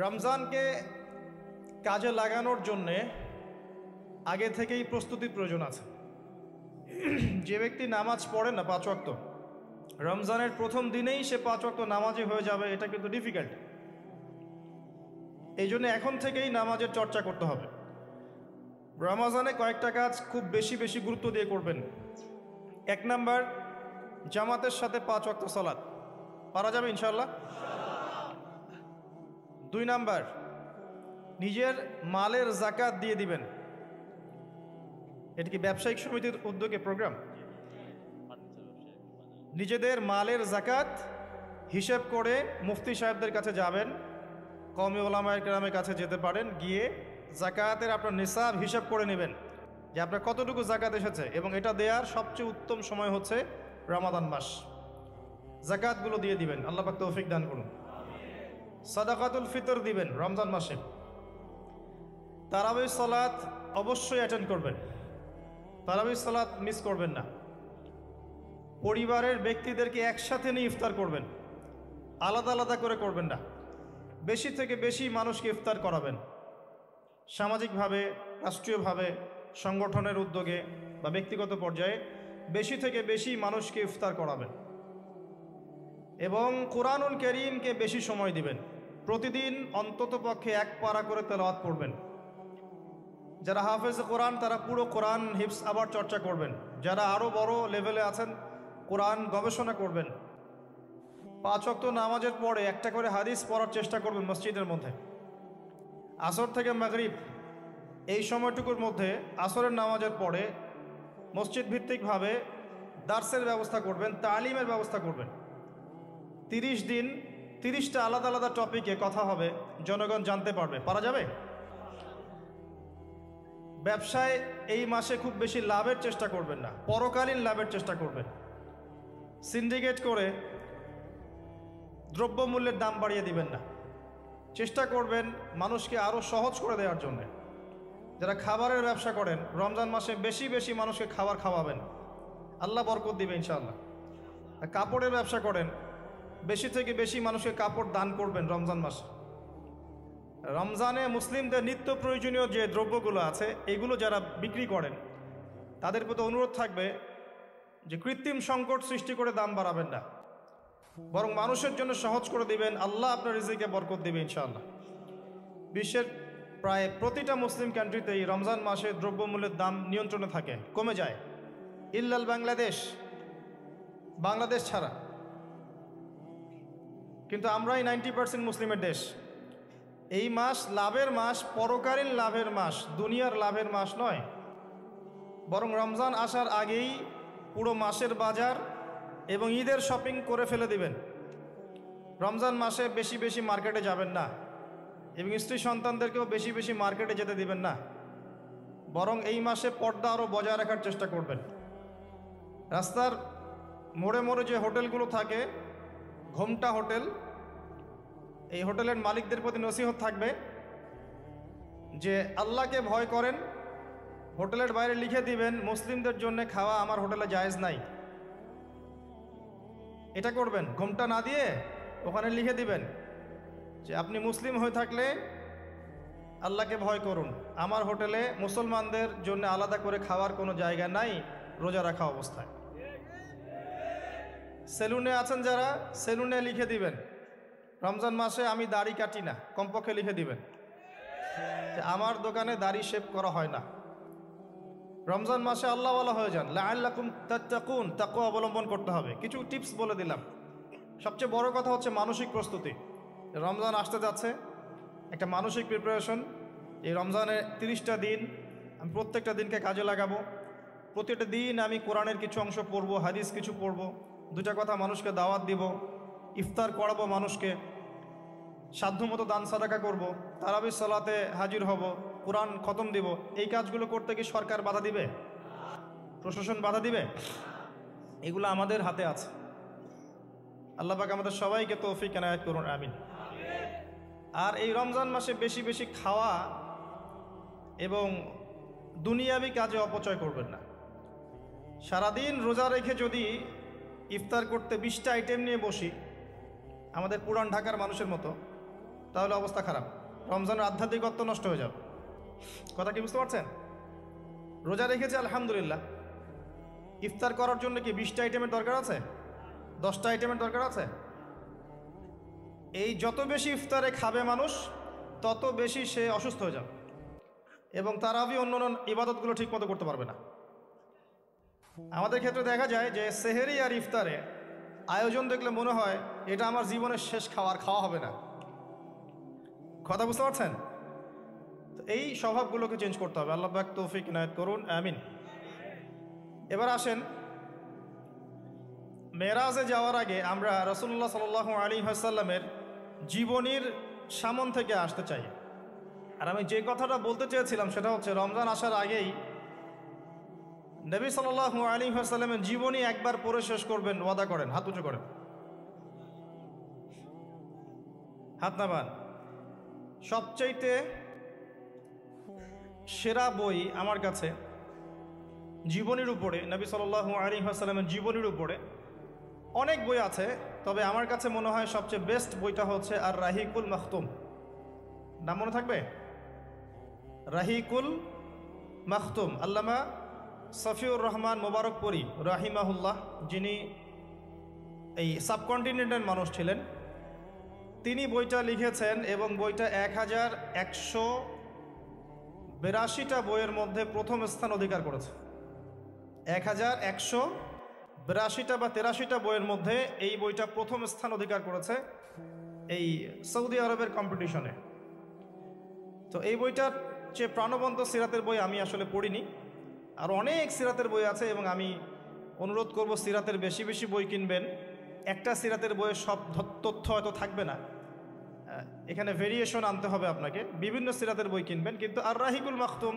রমজানকে কাজে লাগানোর জন্যে আগে থেকেই প্রস্তুতির প্রয়োজন আছে। যে ব্যক্তি নামাজ পড়ে না 5 ওয়াক্ত, রমজানের প্রথম দিনেই সে 5 ওয়াক্ত নামাজি হয়ে যাবে, এটা কিন্তু ডিফিকাল্ট। এই জন্য এখন থেকেই নামাজের চর্চা করতে হবে। রমজানে কয়েকটা কাজ খুব বেশি গুরুত্ব দিয়ে করবেন। 1 নাম্বার, জামাতের সাথে 5 ওয়াক্ত সালাত পারা যাবে ইনশাআল্লাহ। 2 নাম্বার, নিজের মালের জাকাত দিয়ে দিবেন। এটা কি ব্যবসায়িক সমিতির উদ্যোগে প্রোগ্রাম? নিজেদের মালের জাকাত হিসেব করে মুফতি সাহেবদের কাছে যাবেন, কওমি ওলামায়ে কেরামের কাছে যেতে পারেন, গিয়ে জাকাতের আপনার নিসাব হিসাব করে নেবেন যে আপনার কতটুকু জাকাত এসেছে, এবং এটা দেওয়ার সবচেয়ে উত্তম সময় হচ্ছে রমাদান মাস। জাকাতগুলো দিয়ে দিবেন, আল্লাহ পাক তৌফিক দান করুন। সাদাকাতুল ফিতর দিবেন রমজান মাসে। তারাবির সালাত অবশ্যই অ্যাটেন্ড করবেন, তারাবির সালাত মিস করবেন না। পরিবারের ব্যক্তিদেরকে একসাথে নিয়ে ইফতার করবেন, আলাদা আলাদা করে করবেন না। বেশি থেকে বেশি মানুষকে ইফতার করাবেন, সামাজিকভাবে, রাষ্ট্রীয়ভাবে, সংগঠনের উদ্যোগে বা ব্যক্তিগত পর্যায়ে বেশি থেকে বেশি মানুষকে ইফতার করাবেন। এবং কোরআনুল কারীমকে বেশি সময় দিবেন। প্রতিদিন অন্ততপক্ষে 1 পারা করে তেলাওয়াত পড়বেন। যারা হাফেজ কোরআন তারা পুরো কোরআন হিফজ আবার চর্চা করবেন। যারা আরও বড় লেভেলে আছেন কোরআন গবেষণা করবেন। 5 ওয়াক্ত নামাজের পরে একটা করে হাদিস পড়ার চেষ্টা করবেন মসজিদের মধ্যে। আসর থেকে মাগরিব এই সময়টুকুর মধ্যে আসরের নামাজের পরে মসজিদ ভিত্তিকভাবে দার্সের ব্যবস্থা করবেন, তালিমের ব্যবস্থা করবেন। 30 দিন 30টা আলাদা আলাদা টপিকে কথা হবে, জনগণ জানতে পারবে। পারা যাবে? ব্যবসায় এই মাসে খুব বেশি লাভের চেষ্টা করবেন না, পরকালীন লাভের চেষ্টা করবেন। সিন্ডিকেট করে দ্রব্যমূল্যের দাম বাড়িয়ে দিবেন না। চেষ্টা করবেন মানুষকে আরও সহজ করে দেওয়ার জন্য। যারা খাবারের ব্যবসা করেন রমজান মাসে বেশি মানুষকে খাবার খাওয়াবেন, আল্লাহ বরকত দিবে ইনশাআল্লাহ। কাপড়ের ব্যবসা করেন, বেশি থেকে বেশি মানুষকে কাপড় দান করবেন রমজান মাসে। রমজানে মুসলিমদের নিত্য প্রয়োজনীয় যে দ্রব্যগুলো আছে এগুলো যারা বিক্রি করেন তাদের প্রতি অনুরোধ থাকবে যে কৃত্রিম সংকট সৃষ্টি করে দাম বাড়াবেন না, বরং মানুষের জন্য সহজ করে দিবেন। আল্লাহ আপনার রিজিকে বরকত দিবে ইনশাআল্লাহ। বিশ্বের প্রায় প্রতিটা মুসলিম কান্ট্রিতেই রমজান মাসে দ্রব্যমূল্যের দাম নিয়ন্ত্রণে থাকে, কমে যায়, ইল্লাল বাংলাদেশ ছাড়া। কিন্তু আমরাই 90% মুসলিমের দেশ। এই মাস লাভের মাস, পরকালীন লাভের মাস, দুনিয়ার লাভের মাস নয়। বরং রমজান আসার আগেই পুরো মাসের বাজার এবং ঈদের শপিং করে ফেলে দিবেন। রমজান মাসে বেশি মার্কেটে যাবেন না, এবং স্ত্রী সন্তানদেরকেও বেশি মার্কেটে যেতে দিবেন না। বরং এই মাসে পর্দা আরও বজায় রাখার চেষ্টা করবেন। রাস্তার মোড়ে যে হোটেলগুলো থাকে, ঘোমটা হোটেল, এই হোটেলের মালিকদের প্রতি নসিহত থাকবে যে আল্লাহকে ভয় করেন। হোটেলের বাইরে লিখে দিবেন মুসলিমদের জন্য খাওয়া আমার হোটেলে জায়েজ নাই। এটা করবেন, ঘোমটা না দিয়ে ওখানে লিখে দিবেন যে আপনি মুসলিম হয়ে থাকলে আল্লাহকে ভয় করুন, আমার হোটেলে মুসলমানদের জন্য আলাদা করে খাওয়ার কোনো জায়গা নাই রোজা রাখা অবস্থায়। সেলুনে আছেন যারা, সেলুনে লিখে দিবেন রমজান মাসে আমি দাড়ি কাটি না, কমপক্ষে লিখে দিবেন যে আমার দোকানে দাড়ি শেভ করা হয় না। রমজান মাসে আল্লাহওয়ালা হয়ে যান, লাআল্লাকুম তাত্তাকুন, তাকওয়া অবলম্বন করতে হবে। কিছু টিপস বলে দিলাম। সবচেয়ে বড় কথা হচ্ছে মানসিক প্রস্তুতি। রমজান আসতে যাচ্ছে, একটা মানসিক প্রিপারেশন। এই রমজানের 30টা দিন আমি প্রত্যেকটা দিনকে কাজে লাগাবো। প্রতিটা দিন আমি কোরআনের কিছু অংশ পড়ব, হাদিস কিছু পড়ব, 2টা কথা মানুষকে দাওয়াত দিব, ইফতার করাবো মানুষকে, সাধ্যমতো দান সাদাকা করব, তারাবির সালাতে হাজির হব, কোরআন খতম দিব। এই কাজগুলো করতে কি সরকার বাধা দিবে? প্রশাসন বাধা দিবে? এগুলো আমাদের হাতে আছে। আল্লাহ পাক আমাদের সবাইকে তৌফিক এনায়েত করুন, আমিন। আর এই রমজান মাসে বেশি খাওয়া এবং দুনিয়াবি কাজে অপচয় করবেন না। সারাদিন রোজা রেখে যদি ইফতার করতে 20টা আইটেম নিয়ে বসি আমাদের পুরান ঢাকার মানুষের মতো, তাহলে অবস্থা খারাপ, রমজানের আধ্যাত্মিকত্ব নষ্ট হয়ে যাবে। কথা কি বুঝতে পারছেন? রোজা রেখেছে আলহামদুলিল্লাহ, ইফতার করার জন্য কি 20টা আইটেমের দরকার আছে? 10টা আইটেমের দরকার আছে? এই যত বেশি ইফতারে খাবে মানুষ, তত বেশি সে অসুস্থ হয়ে যাবে এবং তারাবি অন্য ইবাদতগুলো ঠিক মতো করতে পারবে না। আমাদের ক্ষেত্রে দেখা যায় যে সেহেরি আর ইফতারে আয়োজন দেখলে মনে হয় এটা আমার জীবনের শেষ খাওয়া হবে না। কথা বুঝতে পারছেন? তো এই স্বভাবগুলোকে চেঞ্জ করতে হবে। আল্লাহ পাক তৌফিক ইনায়েত করুন, আমিন। এবার আসেন, মেরাজে যাওয়ার আগে আমরা রাসূলুল্লাহ সাল্লাল্লাহু আলাইহি ওয়াসাল্লামের জীবনীর সামন থেকে আসতে চাই। আর আমি যে কথাটা বলতে চেয়েছিলাম সেটা হচ্ছে, রমজান আসার আগেই নবী সাল্লাল্লাহু আলাইহি ওয়াসাল্লামের জীবনী একবার পড়ে শেষ করবেন, ওয়াদা করেন। হাত উঁচু করেন, হাত নামান। সবচাইতে সেরা বই আমার কাছে জীবনীর উপরে, নবী সাল্লাল্লাহু আলাইহি ওয়াসাল্লামের জীবনীর উপরে অনেক বই আছে, তবে আমার কাছে মনে হয় সবচেয়ে বেস্ট বইটা হচ্ছে আর রাহিকুল মাখতুম। নাম মনে থাকবে? রাহিকুল মাখতুম, আল্লামা সফিউর রহমান মোবারকপুরী রাহিমাহুল্লাহ, যিনি এই সাবকন্টিনেন্টের মানুষ ছিলেন, তিনি বইটা লিখেছেন এবং বইটা 1182টা বইয়ের মধ্যে প্রথম স্থান অধিকার করেছে। 1182টা বা 83টা বইয়ের মধ্যে এই বইটা প্রথম স্থান অধিকার করেছে এই সৌদি আরবের কম্পিটিশনে। তো এই বইটার চেয়ে প্রাণবন্ত সিরাতের বই আমি আসলে পড়িনি, আর অনেক সিরাতের বই আছে এবং আমি অনুরোধ করব সিরাতের বেশি বেশি বই কিনবেন। একটা সিরাতের বইয়ে সব তথ্য হয়তো থাকবে না, এখানে ভেরিয়েশন আনতে হবে আপনাকে, বিভিন্ন সিরাতের বই কিনবেন, কিন্তু আর রাহিকুল মাখতুম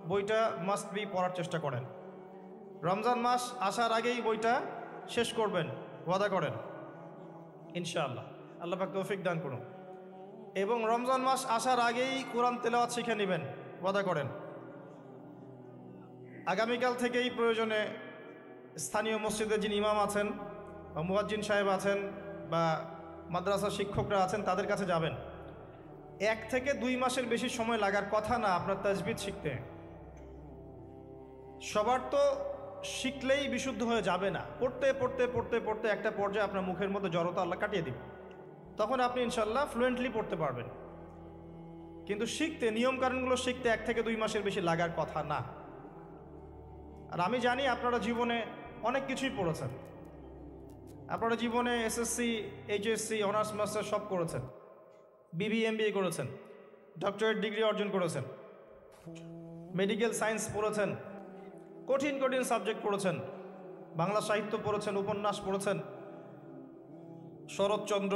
বইটা মাস্ট বি পড়ার চেষ্টা করেন। রমজান মাস আসার আগেই বইটা শেষ করবেন, ওয়াদা করেন ইনশাআল্লাহ। আল্লাহ পাক তৌফিক দান করুন। এবং রমজান মাস আসার আগেই কোরআন তেলাওয়াত শিখে নেবেন, ওয়াদা করেন। আগামীকাল থেকেই প্রয়োজনে স্থানীয় মসজিদে যিনি ইমাম আছেন বা মুয়াজ্জিন সাহেব আছেন বা মাদ্রাসার শিক্ষকরা আছেন, তাদের কাছে যাবেন। 1 থেকে 2 মাসের বেশি সময় লাগার কথা না আপনার তাজবিদ শিখতে। সবার তো শিখলেই বিশুদ্ধ হয়ে যাবে না, পড়তে পড়তে পড়তে পড়তে একটা পর্যায়ে আপনার মুখের মধ্যে জড়তা আল্লাহ কাটিয়ে দিবে, তখন আপনি ইনশাল্লাহ ফ্লুয়েন্টলি পড়তে পারবেন। কিন্তু শিখতে, নিয়মকানুনগুলো শিখতে 1 থেকে 2 মাসের বেশি লাগার কথা না। আর আমি জানি আপনারা জীবনে অনেক কিছুই পড়েছেন, আপনারা জীবনে এসএসসি, এইচএসসি, অনার্স মাস্টার সব করেছেন, বিবি এমবিএ করেছেন, ডক্টরেট ডিগ্রি অর্জন করেছেন, মেডিকেল সায়েন্স পড়েছেন, কঠিন কঠিন সাবজেক্ট পড়েছেন, বাংলা সাহিত্য পড়েছেন, উপন্যাস পড়েছেন, শরৎচন্দ্র,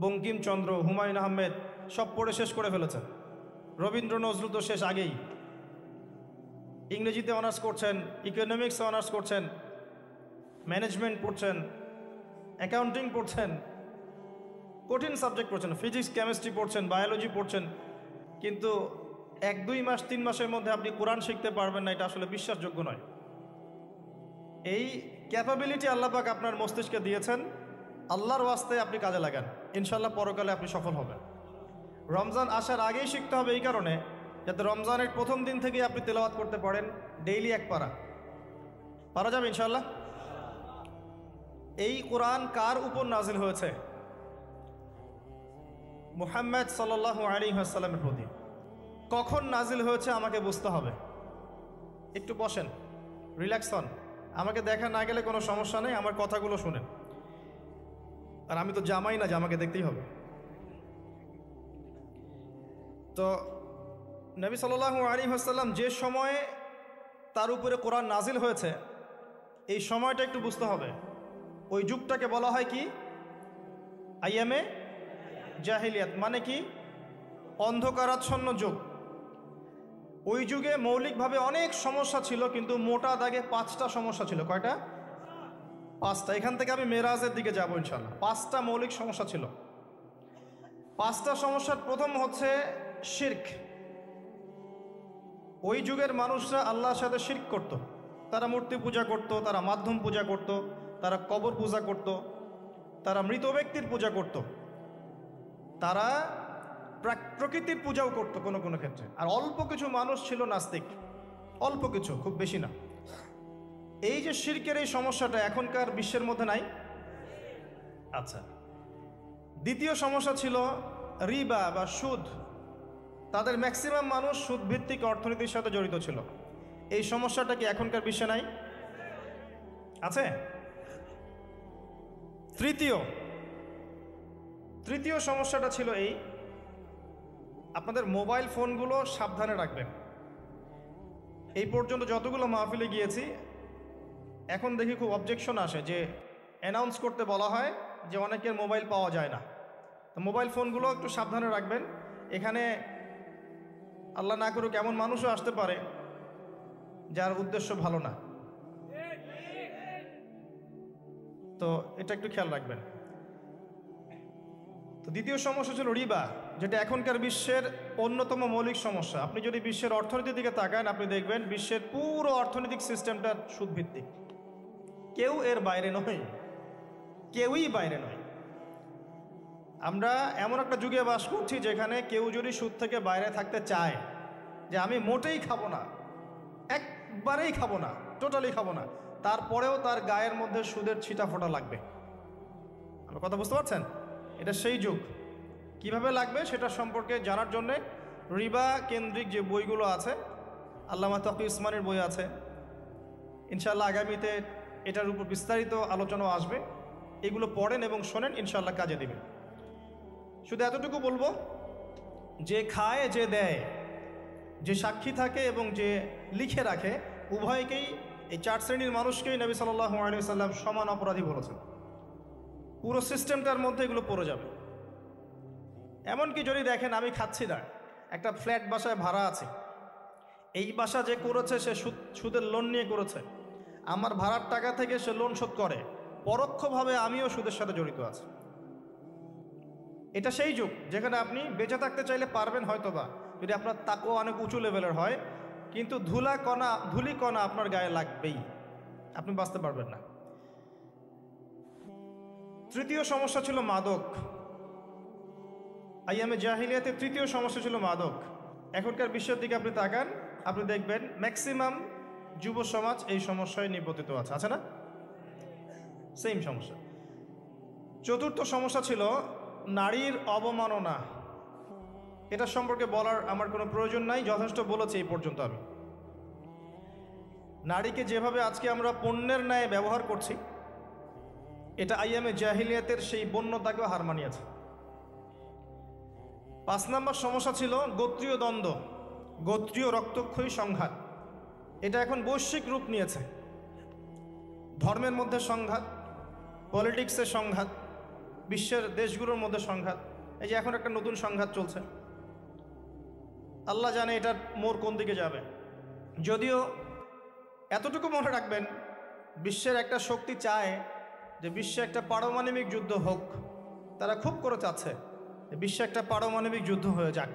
বঙ্কিমচন্দ্র, হুমায়ুন আহমেদ সব পড়ে শেষ করে ফেলেছেন। রবীন্দ্র নজরুল তো শেষ আগেই। ইংরেজিতে অনার্স করছেন, ইকোনমিক্সে অনার্স করছেন, ম্যানেজমেন্ট পড়ছেন, অ্যাকাউন্টিং পড়ছেন, কঠিন সাবজেক্ট পড়ছেন, ফিজিক্স কেমিস্ট্রি পড়ছেন, বায়োলজি পড়ছেন, কিন্তু 1-2 মাস 3 মাসের মধ্যে আপনি কোরআন শিখতে পারবেন না, এটা আসলে বিশ্বাসযোগ্য নয়। এই ক্যাপাবিলিটি আল্লাহ পাক আপনার মস্তিষ্কে দিয়েছেন, আল্লাহর ওয়াস্তে আপনি কাজে লাগান, ইনশাল্লাহ পরকালে আপনি সফল হবেন। রমজান আসার আগেই শিখতে হবে এই কারণে, যাতে রমজানের প্রথম দিন থেকেই আপনি তেলাওয়াত করতে পারেন, ডেইলি 1 পারা। পারা যাবে ইনশাল্লাহ। এই কোরআন কার উপর নাজিল হয়েছে? মুহাম্মদ সাল্লাল্লাহু আলাইহি ওয়াসাল্লামের প্রতি। কখন নাজিল হয়েছে আমাকে বুঝতে হবে। একটু বসেন, রিল্যাক্স হন, আমাকে দেখা না গেলে কোনো সমস্যা নেই, আমার কথাগুলো শুনেন। আর আমি তো জামাই না যে আমাকে দেখতেই হবে। তো নবী সাল্লাল্লাহু আলাইহি ওয়াসাল্লাম যে সময়ে তার উপরে কোরআন নাজিল হয়েছে, এই সময়টা একটু বুঝতে হবে। ওই যুগটাকে বলা হয় কি? আইয়ামে জাহিলিয়াত, মানে কি? অন্ধকারাচ্ছন্ন যুগ। ওই যুগে মৌলিকভাবে অনেক সমস্যা ছিল, কিন্তু মোটা দাগে 5টা সমস্যা ছিল। কয়টা? 5টা। এখান থেকে আমি মেরাজের দিকে যাবো ইনশাল্লাহ। 5টা মৌলিক সমস্যা ছিল। 5টা সমস্যার প্রথম হচ্ছে শিরক। ওই যুগের মানুষরা আল্লাহর সাথে শিরক করত। তারা মূর্তি পূজা করত, তারা মাধ্যম পূজা করত, তারা কবর পূজা করত, তারা মৃত ব্যক্তির পূজা করত, তারা প্রকৃতির পূজাও করতো কোনো কোনো ক্ষেত্রে। আর অল্প কিছু মানুষ ছিল নাস্তিক, অল্প কিছু, খুব বেশি না। এই যে শিরকের এই সমস্যাটা এখনকার বিশ্বের মধ্যে নাই। আচ্ছা, দ্বিতীয় সমস্যা ছিল রিবা বা সুদ। তাদের ম্যাক্সিমাম মানুষ সুদভিত্তিক অর্থনীতির সাথে জড়িত ছিল। এই সমস্যাটা কি এখনকার বিশ্বে নাই? আছে। তৃতীয় সমস্যাটা ছিল এই, আপনাদের মোবাইল ফোনগুলো সাবধানে রাখবেন। এই পর্যন্ত যতগুলো মাহফিলে গিয়েছি, এখন দেখি খুব অবজেকশন আসে যে অ্যানাউন্স করতে বলা হয় যে অনেকের মোবাইল পাওয়া যায় না। তো মোবাইল ফোনগুলো একটু সাবধানে রাখবেন। এখানে আল্লাহ না করুক এমন মানুষও আসতে পারে যার উদ্দেশ্য ভালো না, তো এটা একটু খেয়াল রাখবেন। তো দ্বিতীয় সমস্যা ছিল রিবা, যেটা এখনকার বিশ্বের অন্যতম মৌলিক সমস্যা। আপনি যদি বিশ্বের অর্থনীতির দিকে তাকান, আপনি দেখবেন বিশ্বের পুরো অর্থনৈতিক সিস্টেমটা সুদভিত্তিক। কেউ এর বাইরে নয়, কেউই বাইরে নয়। আমরা এমন একটা যুগে বাস করছি যেখানে কেউ যদি সুদ থেকে বাইরে থাকতে চায়, যে আমি মোটেই খাবো না, একবারেই খাবো না, টোটালি খাবো না, তারপরেও তার গায়ের মধ্যে সুদের ছিটা ফোটা লাগবে। আমার কথা বুঝতে পারছেন? এটা সেই যুগ। কিভাবে লাগবে সেটা সম্পর্কে জানার জন্যে রিবা কেন্দ্রিক যে বইগুলো আছে, আল্লামা তকি উসমানের বই আছে, ইনশাআল্লাহ আগামীতে এটার উপর বিস্তারিত আলোচনাও আসবে। এগুলো পড়েন এবং শোনেন, ইনশাআল্লাহ কাজে দিবে। শুধু এতটুকু বলবো, যে খায় যে দেয়, যে সাক্ষী থাকে এবং যে লিখে রাখে, উভয়কেই, এই 4 শ্রেণীর মানুষকেই নবী সাল্লাল্লাহু আলাইহি ওয়াসাল্লাম সমান অপরাধী বলেছেন। পুরো সিস্টেমটার মধ্যে এগুলো পড়ে যাবে। এমনকি যদি দেখেন আমি খাচ্ছি না, একটা ফ্ল্যাট বাসায় ভাড়া আছে, এই বাসা যে করেছে সে সুদের লোন নিয়ে করেছে, আমার ভাড়ার টাকা থেকে সে লোন শোধ করে, পরোক্ষভাবে আমিও সুদের সাথে জড়িত আছি। এটা সেই যুগ যেখানে আপনি বেঁচে থাকতে চাইলে পারবেন হয়তোবা, যদি আপনার তাকওয়া অনেক উঁচু লেভেলের হয়, কিন্তু ধুলি কণা আপনার গায়ে লাগবেই, আপনি বাঁচতে পারবেন না। তৃতীয় সমস্যা ছিল মাদক। আইয়ামে জাহিলিয়াতে তৃতীয় সমস্যা ছিল মাদক। এখনকার বিশ্বের দিকে আপনি তাকান, আপনি দেখবেন ম্যাক্সিমাম যুব সমাজ এই সমস্যায় নিপতিত আছে, আছে না? সেম সমস্যা। চতুর্থ সমস্যা ছিল নারীর অবমাননা। এটা সম্পর্কে বলার আমার কোনো প্রয়োজন নাই, যথেষ্ট বলেছি এই পর্যন্ত আমি। নারীকে যেভাবে আজকে আমরা পণ্যের ন্যায় ব্যবহার করছি, এটা আইয়ামে জাহিলিয়াতের সেই বন্যতাকেও হার মানিয়েছে। 5 নম্বর সমস্যা ছিল গোত্রীয় দ্বন্দ্ব, গোত্রীয় রক্তক্ষয়ী সংঘাত। এটা এখন বৈশ্বিক রূপ নিয়েছে। ধর্মের মধ্যে সংঘাত, পলিটিক্সের সংঘাত, বিশ্বের দেশগুলোর মধ্যে সংঘাত। এই যে এখন একটা নতুন সংঘাত চলছে, আল্লাহ জানে এটার মোড় কোন দিকে যাবে। যদিও এতটুকু মনে রাখবেন, বিশ্বের একটা শক্তি চায় যে বিশ্বে একটা পারমাণবিক যুদ্ধ হোক। তারা খুব করে চাচ্ছে যে বিশ্বে একটা পারমাণবিক যুদ্ধ হয়ে যাক।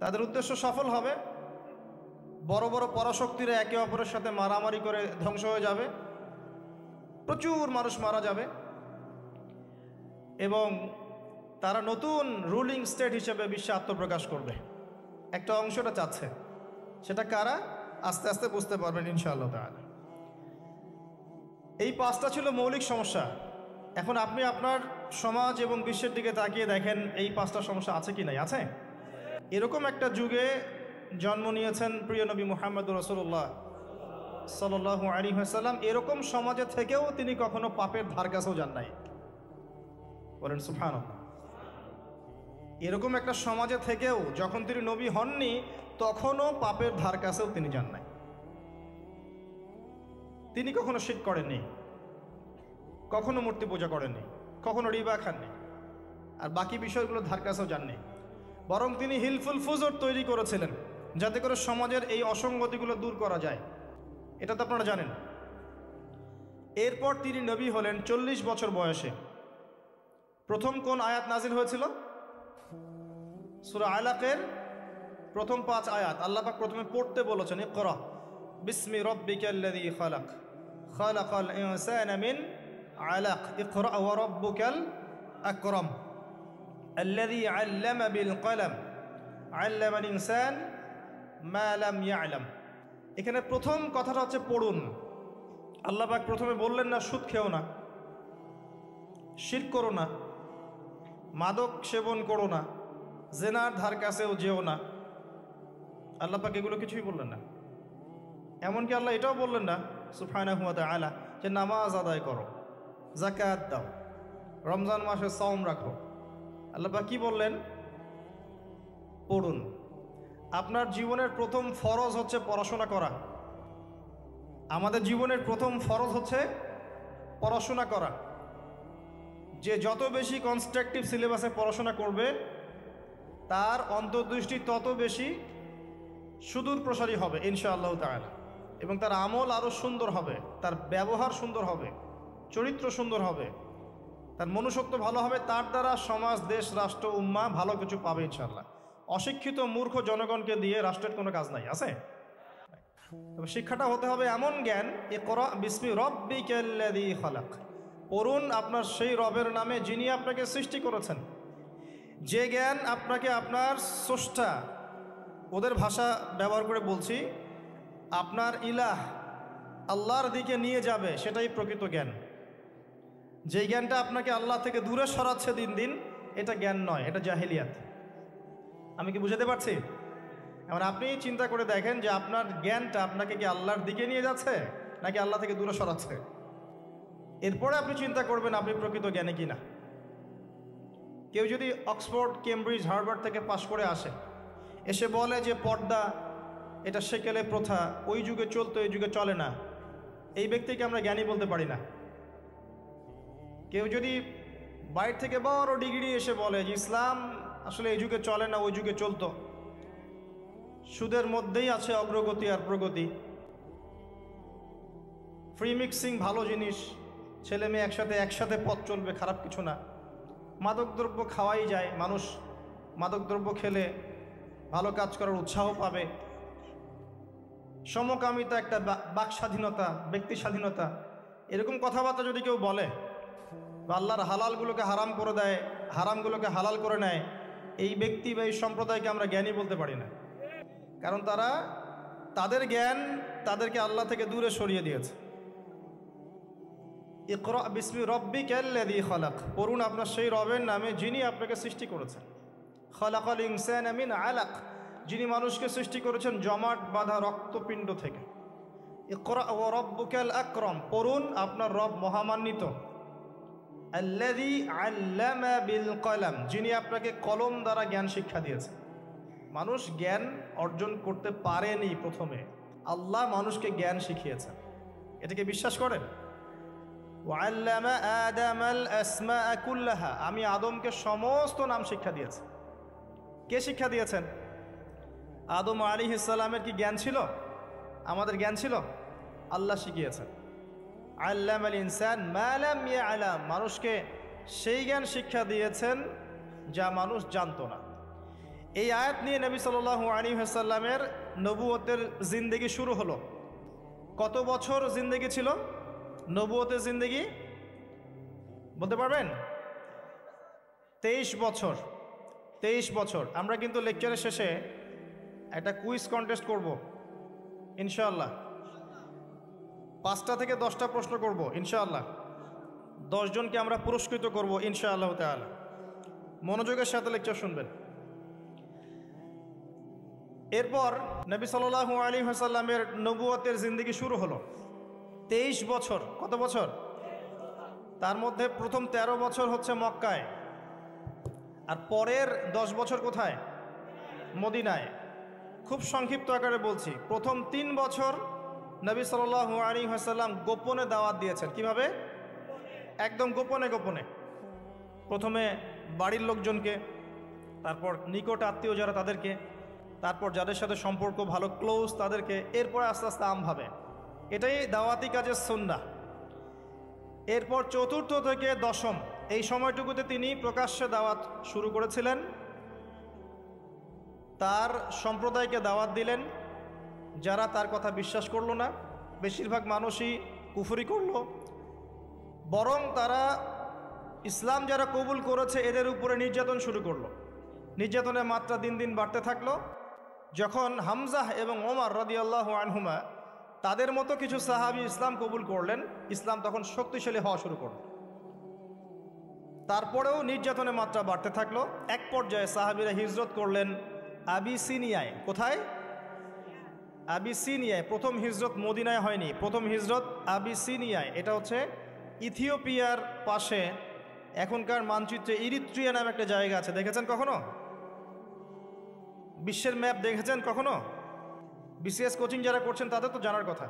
তাদের উদ্দেশ্য সফল হবে, বড় বড় পরাশক্তিরা একে অপরের সাথে মারামারি করে ধ্বংস হয়ে যাবে, প্রচুর মানুষ মারা যাবে, এবং তারা নতুন রুলিং স্টেট হিসেবে বিশ্বে আত্মপ্রকাশ করবে। একটা অংশটা চাচ্ছে, সেটা কারা আস্তে আস্তে বুঝতে পারবেন ইনশাআল্লাহ তাআলা। এই 5টা ছিল মৌলিক সমস্যা। এখন আপনি আপনার সমাজ এবং বিশ্বের দিকে তাকিয়ে দেখেন এই 5টা সমস্যা আছে কি নাই? আছে। এরকম একটা যুগে জন্ম নিয়েছেন প্রিয় নবী মুহাম্মদুর রাসূলুল্লাহ সাল্লাল্লাহু আলাইহি ওয়াসাল্লাম। এরকম সমাজে থেকেও তিনি কখনো পাপের ধার কাছেও যান নাই। বলেন সুবহানাল্লাহ। এরকম একটা সমাজে থেকেও যখন তিনি নবী হননি, তখনও পাপের ধার কাছেও তিনি যান নাই। তিনি কখনো শিরক করেননি, কখনো মূর্তি পূজা করেননি, কখনো রিবা খাননি, আর বাকি বিষয়গুলো ধার কাছেও যাননি। বরং তিনি হিলফুল ফুজর তৈরি করেছিলেন যাতে করে সমাজের এই অসঙ্গতিগুলো দূর করা যায়। এটা তো আপনারা জানেন। এরপর তিনি নবী হলেন 40 বছর বয়সে। প্রথম কোন আয়াত নাজিল হয়েছিল? সূরা আলাকের প্রথম 5 আয়াত আল্লাহ পাক প্রথমে পড়তে বলেছেন, ইকরা বিসমি রাব্বিকাল্লাযী খালাক খালাকাল ইনসানা মিন আলাক ইকরা ওয়া রাব্বুকাল আকরাম। আল্লাযী আল্লামা বিল কলম আল্লামাল ইনসান মা লাম ইয়ালাম। এখানে প্রথম কথাটা হচ্ছে পড়ুন। আল্লাহ পাক প্রথমে বললেন না সুদ খেও না, শিরক করো না, মাদক সেবন করো না, জেনার ধার কাছেও যেও না। আল্লাহ পাক এগুলো কিছুই বললেন না। এমনকি আল্লাহ এটাও বললেন না সুবহানাহু ওয়া তাআলা যে নামাজ আদায় করো, যাকাত দাও, রমজান মাসে সাওম রাখো। আল্লাহ পাক কি বললেন? পড়ুন। আপনার জীবনের প্রথম ফরজ হচ্ছে পড়াশোনা করা। আমাদের জীবনের প্রথম ফরজ হচ্ছে পড়াশোনা করা। যে যত বেশি কনস্ট্রাকটিভ সিলেবাসে পড়াশোনা করবে তার অন্তর্দৃষ্টি তত বেশি সুদূর প্রসারী হবে ইনশাআল্লাহ তাআলা, এবং তার আমল আরও সুন্দর হবে, তার ব্যবহার সুন্দর হবে, চরিত্র সুন্দর হবে, তার মনুষ্যত্ব ভালো হবে। তার দ্বারা সমাজ, দেশ, রাষ্ট্র, উম্মাহ ভালো কিছু পাবে ইনশাআল্লাহ। অশিক্ষিত মূর্খ জনগণকে দিয়ে রাষ্ট্রের কোনো কাজ নাই, আছে? তবে শিক্ষাটা হতে হবে এমন জ্ঞান, ইকরা বিসমি রাব্বিকাল্লাযী খালাক। পড়ুন আপনার সেই রবের নামে যিনি আপনাকে সৃষ্টি করেছেন। যে জ্ঞান আপনাকে আপনার স্রষ্টা, ওদের ভাষা ব্যবহার করে বলছি, আপনার ইলাহ আল্লাহর দিকে নিয়ে যাবে, সেটাই প্রকৃত জ্ঞান। যে জ্ঞানটা আপনাকে আল্লাহ থেকে দূরে সরাচ্ছে দিন দিন, এটা জ্ঞান নয়, এটা জাহেলিয়াত। আমি কি বুঝাতে পারছি? এবার আপনি চিন্তা করে দেখেন যে আপনার জ্ঞানটা আপনাকে কি আল্লাহর দিকে নিয়ে যাচ্ছে নাকি আল্লাহ থেকে দূরে সরাচ্ছে। এরপরে আপনি চিন্তা করবেন আপনি প্রকৃত জ্ঞানী কিনা। কেউ যদি অক্সফোর্ড, কেমব্রিজ, হার্ভার্ড থেকে পাশ করে আসে, এসে বলে যে পর্দা এটা সেকেলে প্রথা, ওই যুগে চলতো এই যুগে চলে না, এই ব্যক্তিকে আমরা জ্ঞানী বলতে পারি না। কেউ যদি বাইরে থেকে বড় ডিগ্রি এসে বলে যে ইসলাম আসলে এই যুগে চলে না ওই যুগে চলতো, সুদের মধ্যেই আছে অগ্রগতি আর প্রগতি, ফ্রি মিক্সিং ভালো জিনিস, ছেলে মেয়ে একসাথে পথ চলবে, খারাপ কিছু না, মাদকদ্রব্য খাওয়াই যায়, মানুষ মাদকদ্রব্য খেলে ভালো কাজ করার উৎসাহ পাবে, সমকামিতা একটা বাক স্বাধীনতা, ব্যক্তি স্বাধীনতা, এরকম কথাবার্তা যদি কেউ বলে বা আল্লাহর হালালগুলোকে হারাম করে দেয়, হারামগুলোকে হালাল করে নেয়, এই ব্যক্তি বা এই সম্প্রদায়কে আমরা জ্ঞানী বলতে পারি না। কারণ তাদের জ্ঞান তাদেরকে আল্লাহ থেকে দূরে সরিয়ে দিয়েছে। ইকরা বিসমি রাব্বিকাল্লাযী খালাক। পড়ুন আপনার সেই রবের নামে যিনি আপনাকে সৃষ্টি করেছেন। খালাকাল ইনসানা মিন আলাক, যিনি মানুষকে সৃষ্টি করেছেন জমাট বাঁধা রক্তপিণ্ড থেকে। ইকরা ওয়া রাব্বুকাল আকরাম, পড়ুন আপনার রব মহামান্বিত। আল্লাযী আল্লামা বিল কলম, যিনি আপনাকে কলম দ্বারা জ্ঞান শিক্ষা দিয়েছেন। মানুষ জ্ঞান অর্জন করতে পারেনি, প্রথমে আল্লাহ মানুষকে জ্ঞান শিখিয়েছেন। এটাকে বিশ্বাস করেন? ওয়াল্লামা আদামাল আসমাআ কুল্লাহা, আমি আদমকে সমস্ত নাম শিক্ষা দিয়েছি। কে শিক্ষা দিয়েছেন? আদম আলাইহিস সালামের কি জ্ঞান ছিল? আমাদের জ্ঞান ছিল? আল্লাহ শিখিয়েছেন। আল্লামাল ইনসান মা লাম ইয়ালাম, মানুষকে সেই জ্ঞান শিক্ষা দিয়েছেন যা মানুষ জানতো না। এই আয়াত নিয়ে নবী সাল্লাল্লাহু আলাইহি ওয়াসাল্লামের নবুয়তের জিন্দেগি শুরু হলো। কত বছর জিন্দেগি ছিল নবুয়তের জিন্দেগি? বলতে পারবেন? 23 বছর। 23 বছর। আমরা কিন্তু লেকচারের শেষে একটা কুইজ কন্টেস্ট করব ইনশাআল্লাহ। 5টা থেকে 10টা প্রশ্ন করব ইনশাআল্লাহ। 10 জনকে আমরা পুরস্কৃত করব ইনশাআল্লাহ তাআলা। মনোযোগের সাথে লেকচার শুনবেন। এরপর নবী সাল্লাল্লাহু আলাইহি ওয়াসাল্লামের নবুয়তের জিন্দেগি শুরু হলো। 23 বছর। কত বছর? তার মধ্যে প্রথম 13 বছর হচ্ছে মক্কায়, আর পরের 10 বছর কোথায়? মদিনায়। খুব সংক্ষিপ্ত আকারে বলছি, প্রথম 3 বছর নবী সাল্লাল্লাহু আলাইহি ওয়াসাল্লাম গোপনে দাওয়াত দিয়েছেন। কিভাবে? একদম গোপনে গোপনে। প্রথমে বাড়ির লোকজনকে, তারপর নিকট আত্মীয় যারা তাদেরকে, তারপর যাদের সাথে সম্পর্ক ভালো ক্লোজ তাদেরকে, এরপর আস্তে আস্তে আমভাবে। এটাই দাওয়াতি কাজের সুন্নাহ। এরপর 4র্থ থেকে 10ম এই সময়টুকুতে তিনি প্রকাশ্যে দাওয়াত শুরু করেছিলেন। তার সম্প্রদায়কে দাওয়াত দিলেন, যারা তার কথা বিশ্বাস করলো না, বেশিরভাগ মানুষই কুফরি করলো, বরং তারা ইসলাম যারা কবুল করেছে এদের উপরে নির্যাতন শুরু করলো। নির্যাতনের মাত্রা দিন দিন বাড়তে থাকলো। যখন হামজাহ এবং ওমর রাদিয়াল্লাহু আনহুমা তাদের মতো কিছু সাহাবী ইসলাম কবুল করলেন, ইসলাম তখন শক্তিশালী হওয়া শুরু করল। তারপরেও নির্যাতনের মাত্রা বাড়তে থাকলো। এক পর্যায়ে সাহাবীরা হিজরত করলেন আবিসিনিয়ায়। কোথায়? আবিসিনিয়ায়। প্রথম হিজরত মদিনায় হয়নি, প্রথম হিজরত আবিসিনিয়ায়। এটা হচ্ছে ইথিওপিয়ার পাশে, এখনকার মানচিত্রে ইরিত্রিয়া নামে একটা জায়গা আছে, দেখেছেন কখনো? বিশ্বের ম্যাপ দেখেছেন কখনো? বিসিএস কোচিং যারা করছেন তাদের তো জানার কথা।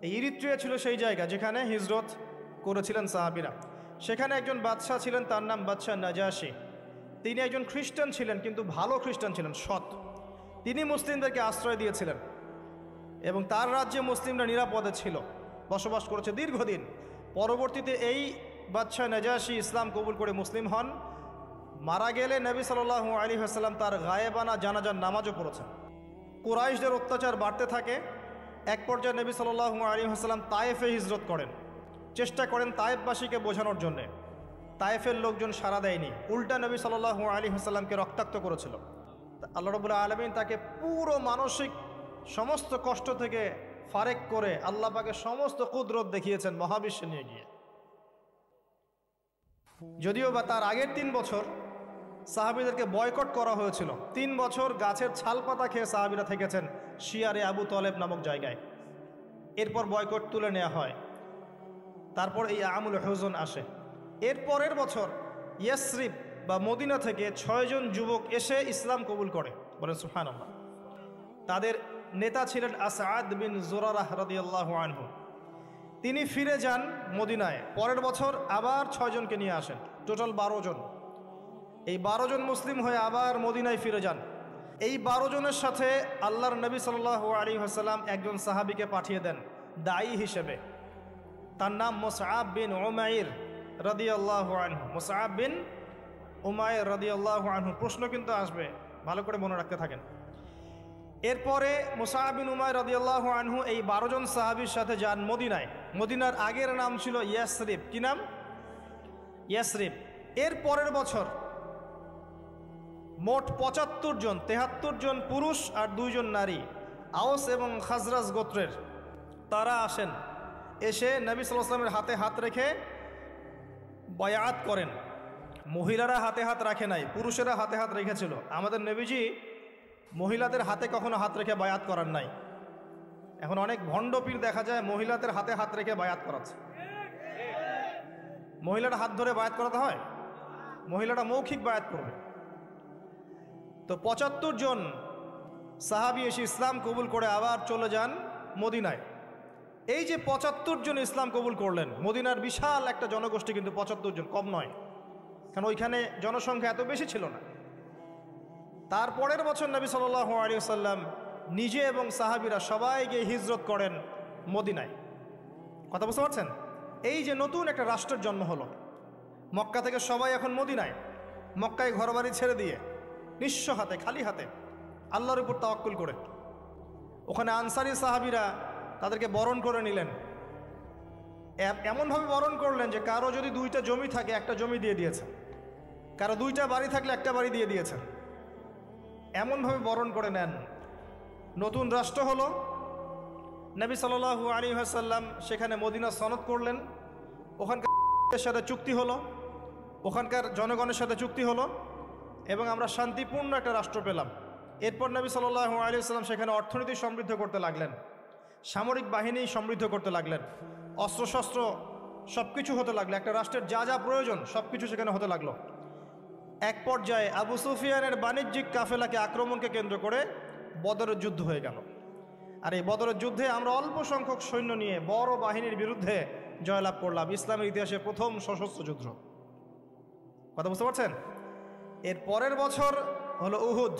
এই ইরিত্রিয়া ছিল সেই জায়গা যেখানে হিজরত করেছিলেন সাহাবীরা। সেখানে একজন বাদশাহ ছিলেন, তার নাম বাদশাহ নাজাশী। তিনি একজন খ্রিস্টান ছিলেন, কিন্তু ভালো খ্রিস্টান ছিলেন, সৎ। তিনি মুসলিমদেরকে আশ্রয় দিয়েছিলেন এবং তার রাজ্যে মুসলিমরা নিরাপদে ছিল, বসবাস করেছে দীর্ঘদিন। পরবর্তীতে এই বাদশাহ নাজাশী ইসলাম কবুল করে মুসলিম হন। মারা গেলে নবী সাল্লাল্লাহু আলাইহি ওয়াসাল্লাম তার গায়েবানা জানাজার নামাজও পড়েছেন। কুরাইশদের অত্যাচার বাড়তে থাকে। এক পর্যায়ে নবী সাল্লাল্লাহু আলাইহি ওয়াসাল্লাম তায়েফে হিজরত করেন, চেষ্টা করেন তায়েফবাসীকে বোঝানোর জন্যে। তায়েফের লোকজন সাড়া দেয়নি, উল্টা নবী সাল্লাল্লাহু আলাইহি ওয়াসাল্লামকে রক্তাক্ত করেছিল। আল্লাহ রাব্বুল আলামিন তাকে পুরো মানসিক সমস্ত কষ্ট থেকে ফারেক করে আল্লাহ পাকে সমস্ত কুদরত দেখিয়েছেন মহাবিশ্বে নিয়ে গিয়ে। যদিও বা তার আগের 3 বছর সাহাবীদেরকে বয়কট করা হয়েছিল। 3 বছর গাছের ছাল পাতা খেয়ে সাহাবীরা থেকেছেন শিয়ারে আবু তলেব নামক জায়গায়। এরপর বয়কট তুলে নেওয়া হয়। তারপর এই আমুল হুজন আসে। এর পরের বছর ইয়াসরিব বা মদিনা থেকে 6 জন যুবক এসে ইসলাম কবুল করে, বলেন সুবহানাল্লাহ। তাদের নেতা ছিলেন আসাদ বিন জুরারাহ রাদিয়াল্লাহু আনহু। তিনি ফিরে যান মদিনায়। পরের বছর আবার 6 জনকে নিয়ে আসেন, টোটাল 12 জন। এই 12 জন মুসলিম হয়ে আবার মদিনায় ফিরে যান। এই 12 জনের সাথে আল্লাহর নবী সাল্লাল্লাহু আলাইহি ওয়াসাল্লাম একজন সাহাবীকে পাঠিয়ে দেন দায়ী হিসেবে। তার নাম মুসআব বিন উমাইর রাদিয়াল্লাহু আনহু। মুসআব বিন উমাইর রাদিয়াল্লাহু আনহু। প্রশ্ন কিন্তু আসবে, ভালো করে মনে রাখতে থাকেন। এরপরে মুসআব বিন উমাইর রাদিয়াল্লাহু আনহু এই 12 জন সাহাবীর সাথে যান মদিনায়। মদিনার আগের নাম ছিল ইয়াসরিব। কি নাম? ইয়াসরিব। এর পরের বছর মোট 75 জন, 73 জন পুরুষ আর 2 জন নারী, আওস এবং খাজরাজ গোত্রের, তারা আসেন। এসে নবী সাল্লাল্লাহু আলাইহি ওয়াসাল্লামের হাতে হাত রেখে বায়াত করেন। মহিলারা হাতে হাত রাখে নাই, পুরুষেরা হাতে হাত রেখেছিল। আমাদের নবীজি মহিলাদের হাতে কখনো হাত রেখে বায়াত করার নাই। এখন অনেক ভণ্ড পীর দেখা যায় মহিলাদের হাতে হাত রেখে বায়াত করাচ্ছে। মহিলারা হাত ধরে বায়াত করাতে হয়? মহিলারা মৌখিক বায়াত করবে। তো 75 জন সাহাবী এসে ইসলাম কবুল করে আবার চলে যান মদিনায়। এই যে 75 জন ইসলাম কবুল করলেন, মদিনার বিশাল একটা জনগোষ্ঠী, কিন্তু 75 জন কম নয়, কারণ ওইখানে জনসংখ্যা এত বেশি ছিল না। তারপরের বছর নবী সাল্লাল্লাহু আলাইহি ওয়াসাল্লাম নিজে এবং সাহাবীরা সবাই গিয়ে হিজরত করেন মদিনায়। কথা বুঝতে পারছেন? এই যে নতুন একটা রাষ্ট্রের জন্ম হলো, মক্কা থেকে সবাই এখন মদিনায়। মক্কায় ঘরবাড়ি ছেড়ে দিয়ে নিঃস্ব হাতে, খালি হাতে, আল্লাহর উপর তাওয়াক্কুল করে। ওখানে আনসারী সাহাবীরা তাদেরকে বরণ করে নিলেন। এমনভাবে বরণ করলেন যে কারো যদি 2টা জমি থাকে, একটা জমি দিয়ে দিয়েছেন। কারো 2টা বাড়ি থাকলে একটা বাড়ি দিয়ে দিয়েছেন। এমনভাবে বরণ করে নেন। নতুন রাষ্ট্র হলো। নবী সাল্লাল্লাহু আলাইহি ওয়াসাল্লাম সেখানে মদিনা সনদ করলেন। ওখানকার সাথে চুক্তি হলো, ওখানকার জনগণের সাথে চুক্তি হলো এবং আমরা শান্তিপূর্ণ একটা রাষ্ট্র পেলাম। এরপর নবী সাল্লাল্লাহু আলাইহি ওয়াসাল্লাম সেখানে অর্থনীতি সমৃদ্ধ করতে লাগলেন, সামরিক বাহিনী সমৃদ্ধ করতে লাগলেন, অস্ত্রশস্ত্র সব কিছু হতে লাগলো। একটা রাষ্ট্রের যা যা প্রয়োজন সব কিছু সেখানে হতে লাগলো। এক পর্যায়ে আবু সুফিয়ানের বাণিজ্যিক কাফেলাকে আক্রমণকে কেন্দ্র করে বদরের যুদ্ধ হয়ে গেল। আর এই বদরের যুদ্ধে আমরা অল্প সংখ্যক সৈন্য নিয়ে বড় বাহিনীর বিরুদ্ধে জয়লাভ করলাম। ইসলামের ইতিহাসে প্রথম সশস্ত্র যুদ্ধ। কথা বুঝতে পারছেন? এর পরের বছর হলো উহুদ,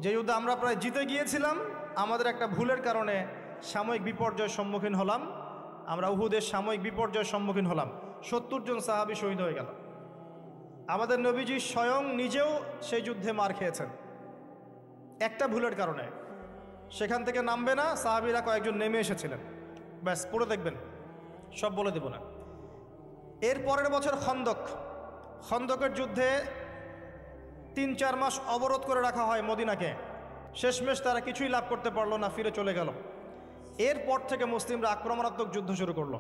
যে যুদ্ধে আমরা প্রায় জিতে গিয়েছিলাম। আমাদের একটা ভুলের কারণে সাময়িক বিপর্যয়ের সম্মুখীন হলাম। আমরা উহুদের সাময়িক বিপর্যয়ের সম্মুখীন হলাম। 70 জন সাহাবী শহীদ হয়ে গেল। আমাদের নবীজি স্বয়ং নিজেও সেই যুদ্ধে মার খেয়েছেন একটা ভুলের কারণে। সেখান থেকে নামবে না, সাহাবীরা কয়েকজন নেমে এসেছিলেন। ব্যাস পড়ে দেখবেন, সব বলে দেব না। এর পরের বছর খন্দকের যুদ্ধে 3-4 মাস অবরোধ করে রাখা হয় মদিনাকে। শেষমেশ তারা কিছুই লাভ করতে পারলো না, ফিরে চলে গেল। এরপর থেকে মুসলিমরা আক্রমণাত্মক যুদ্ধ শুরু করলো।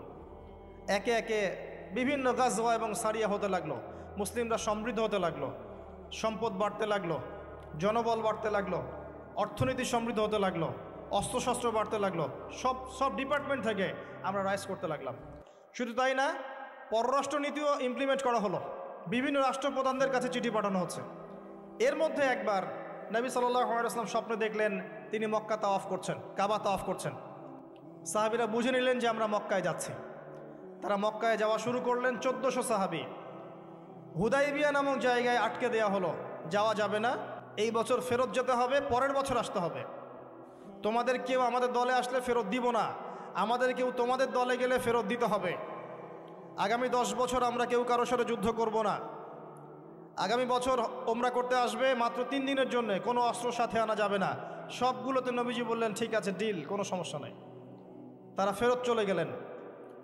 একে একে বিভিন্ন গাজওয়া এবং সারিয়া হতে লাগলো। মুসলিমরা সমৃদ্ধ হতে লাগলো, সম্পদ বাড়তে লাগলো, জনবল বাড়তে লাগলো, অর্থনীতি সমৃদ্ধ হতে লাগলো, অস্ত্রশস্ত্র বাড়তে লাগলো। সব ডিপার্টমেন্ট থেকে আমরা রাইজ করতে লাগলাম। শুধু তাই না, পররাষ্ট্রনীতিও ইমপ্লিমেন্ট করা হলো। বিভিন্ন রাষ্ট্রপ্রধানদের কাছে চিঠি পাঠানো হচ্ছে। এর মধ্যে একবার নবী সাল্লাল্লাহু আলাইহি ওয়াসাল্লাম স্বপ্নে দেখলেন তিনি মক্কা তাওয়াফ করছেন, কাবা তাওয়াফ করছেন। সাহাবীরা বুঝে নিলেন যে আমরা মক্কায় যাচ্ছি। তারা মক্কায় যাওয়া শুরু করলেন। 1400 সাহাবী। হুদাইবিয়া নামক জায়গায় আটকে দেয়া হলো, যাওয়া যাবে না, এই বছর ফেরত যেতে হবে, পরের বছর আসতে হবে। তোমাদের কেউ আমাদের দলে আসলে ফেরত দিব না, আমাদের কেউ তোমাদের দলে গেলে ফেরত দিতে হবে। আগামী 10 বছর আমরা কেউ কারোর সাথে যুদ্ধ করব না। আগামী বছর ওমরা করতে আসবে মাত্র 3 দিনের জন্য, কোনো অস্ত্র সাথে আনা যাবে না। সবগুলোতে নবীজি বললেন ঠিক আছে, ডিল, কোনো সমস্যা নেই। তারা ফেরত চলে গেলেন।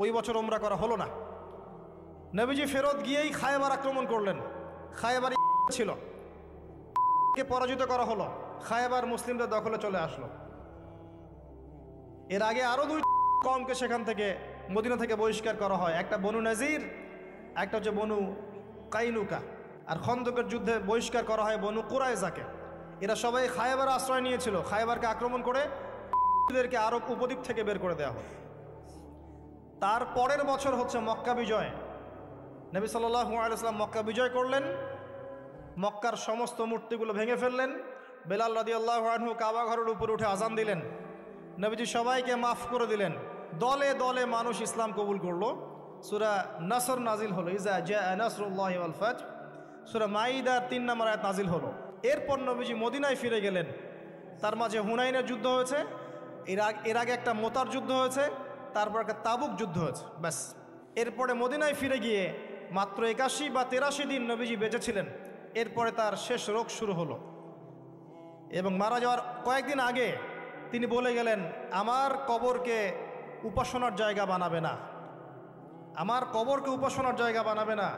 ওই বছর ওমরা করা হলো না। নবীজি ফেরত গিয়েই খায়বার আক্রমণ করলেন। খায়বার ছিল, কে পরাজিত করা হলো। খায়বার মুসলিমদের দখলে চলে আসলো। এর আগে আরো 2 কওমকে সেখান থেকে, মদিনা থেকে বহিষ্কার করা হয়। একটা বনু নাজির, একটা হচ্ছে বনু কাইনুকা। আর খন্দকের যুদ্ধে বহিষ্কার করা হয় বনু কুরাইজাকে। এরা সবাই খায়বার আশ্রয় নিয়েছিল। খায়বারকে আক্রমণ করে এদেরকে আরব উপদ্বীপ থেকে বের করে দেওয়া হয়। তার পরের বছর হচ্ছে মক্কা বিজয়। নবী সাল্লাল্লাহু আলাইহি ওয়াসাল্লাম মক্কা বিজয় করলেন। মক্কার সমস্ত মূর্তিগুলো ভেঙে ফেললেন। বেলাল রাদিয়াল্লাহু আনহু কাবা ঘরের উপর উঠে আজান দিলেন। নবীজি সবাইকে মাফ করে দিলেন। দলে দলে মানুষ ইসলাম কবুল করলো। সূরা নাসর নাজিল হলো, ইজা জাআ নাসরুল্লাহি ওয়াল ফাতহ। সূরা মাইদার 3 নম্বর আয়াত নাজিল হলো। এরপর নবীজি মদিনায় ফিরে গেলেন। তার মাঝে হুনাইনের যুদ্ধ হয়েছে, এর আগে একটা মোতার যুদ্ধ হয়েছে, তারপর একটা তাবুক যুদ্ধ হয়েছে, ব্যাস। এরপরে মদিনায় ফিরে গিয়ে মাত্র 81 বা 83 দিন নবীজি বেঁচেছিলেন। এরপরে তার শেষ রোগ শুরু হলো এবং মারা যাওয়ার কয়েকদিন আগে তিনি বলে গেলেন, আমার কবরকে উপাসনার জায়গা বানাবে না, আমার কবরকে উপাসনার জায়গা বানাবে না।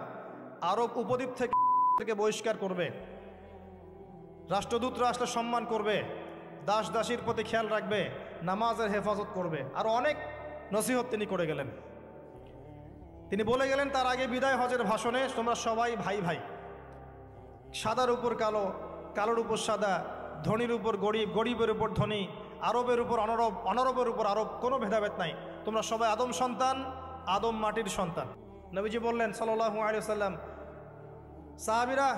আরব উপদ্বীপ থেকে বহিষ্কার করবে, রাষ্ট্রদূতরা আসলে সম্মান করবে, দাস দাসীর প্রতি খেয়াল রাখবে, নামাজের হেফাজত করবে। আর অনেক নসিহত তিনি করে গেলেন। তিনি বলে গেলেন তার আগে বিদায় হজের ভাষণে, তোমরা সবাই ভাই ভাই, সাদার উপর কালো, কালোর উপর সাদা, ধনীর উপর গরিব, গরিবের উপর ধনী, আরবের উপর অনরব, অনরবের উপর আরব, কোনো ভেদাভেদ নাই। তোমরা সবাই আদম সন্তান, আদম মাটির সন্তান। নবীজি বললেন সাল্লাল্লাহু আলাইহি ওয়াসাল্লাম, সাহাবীরা,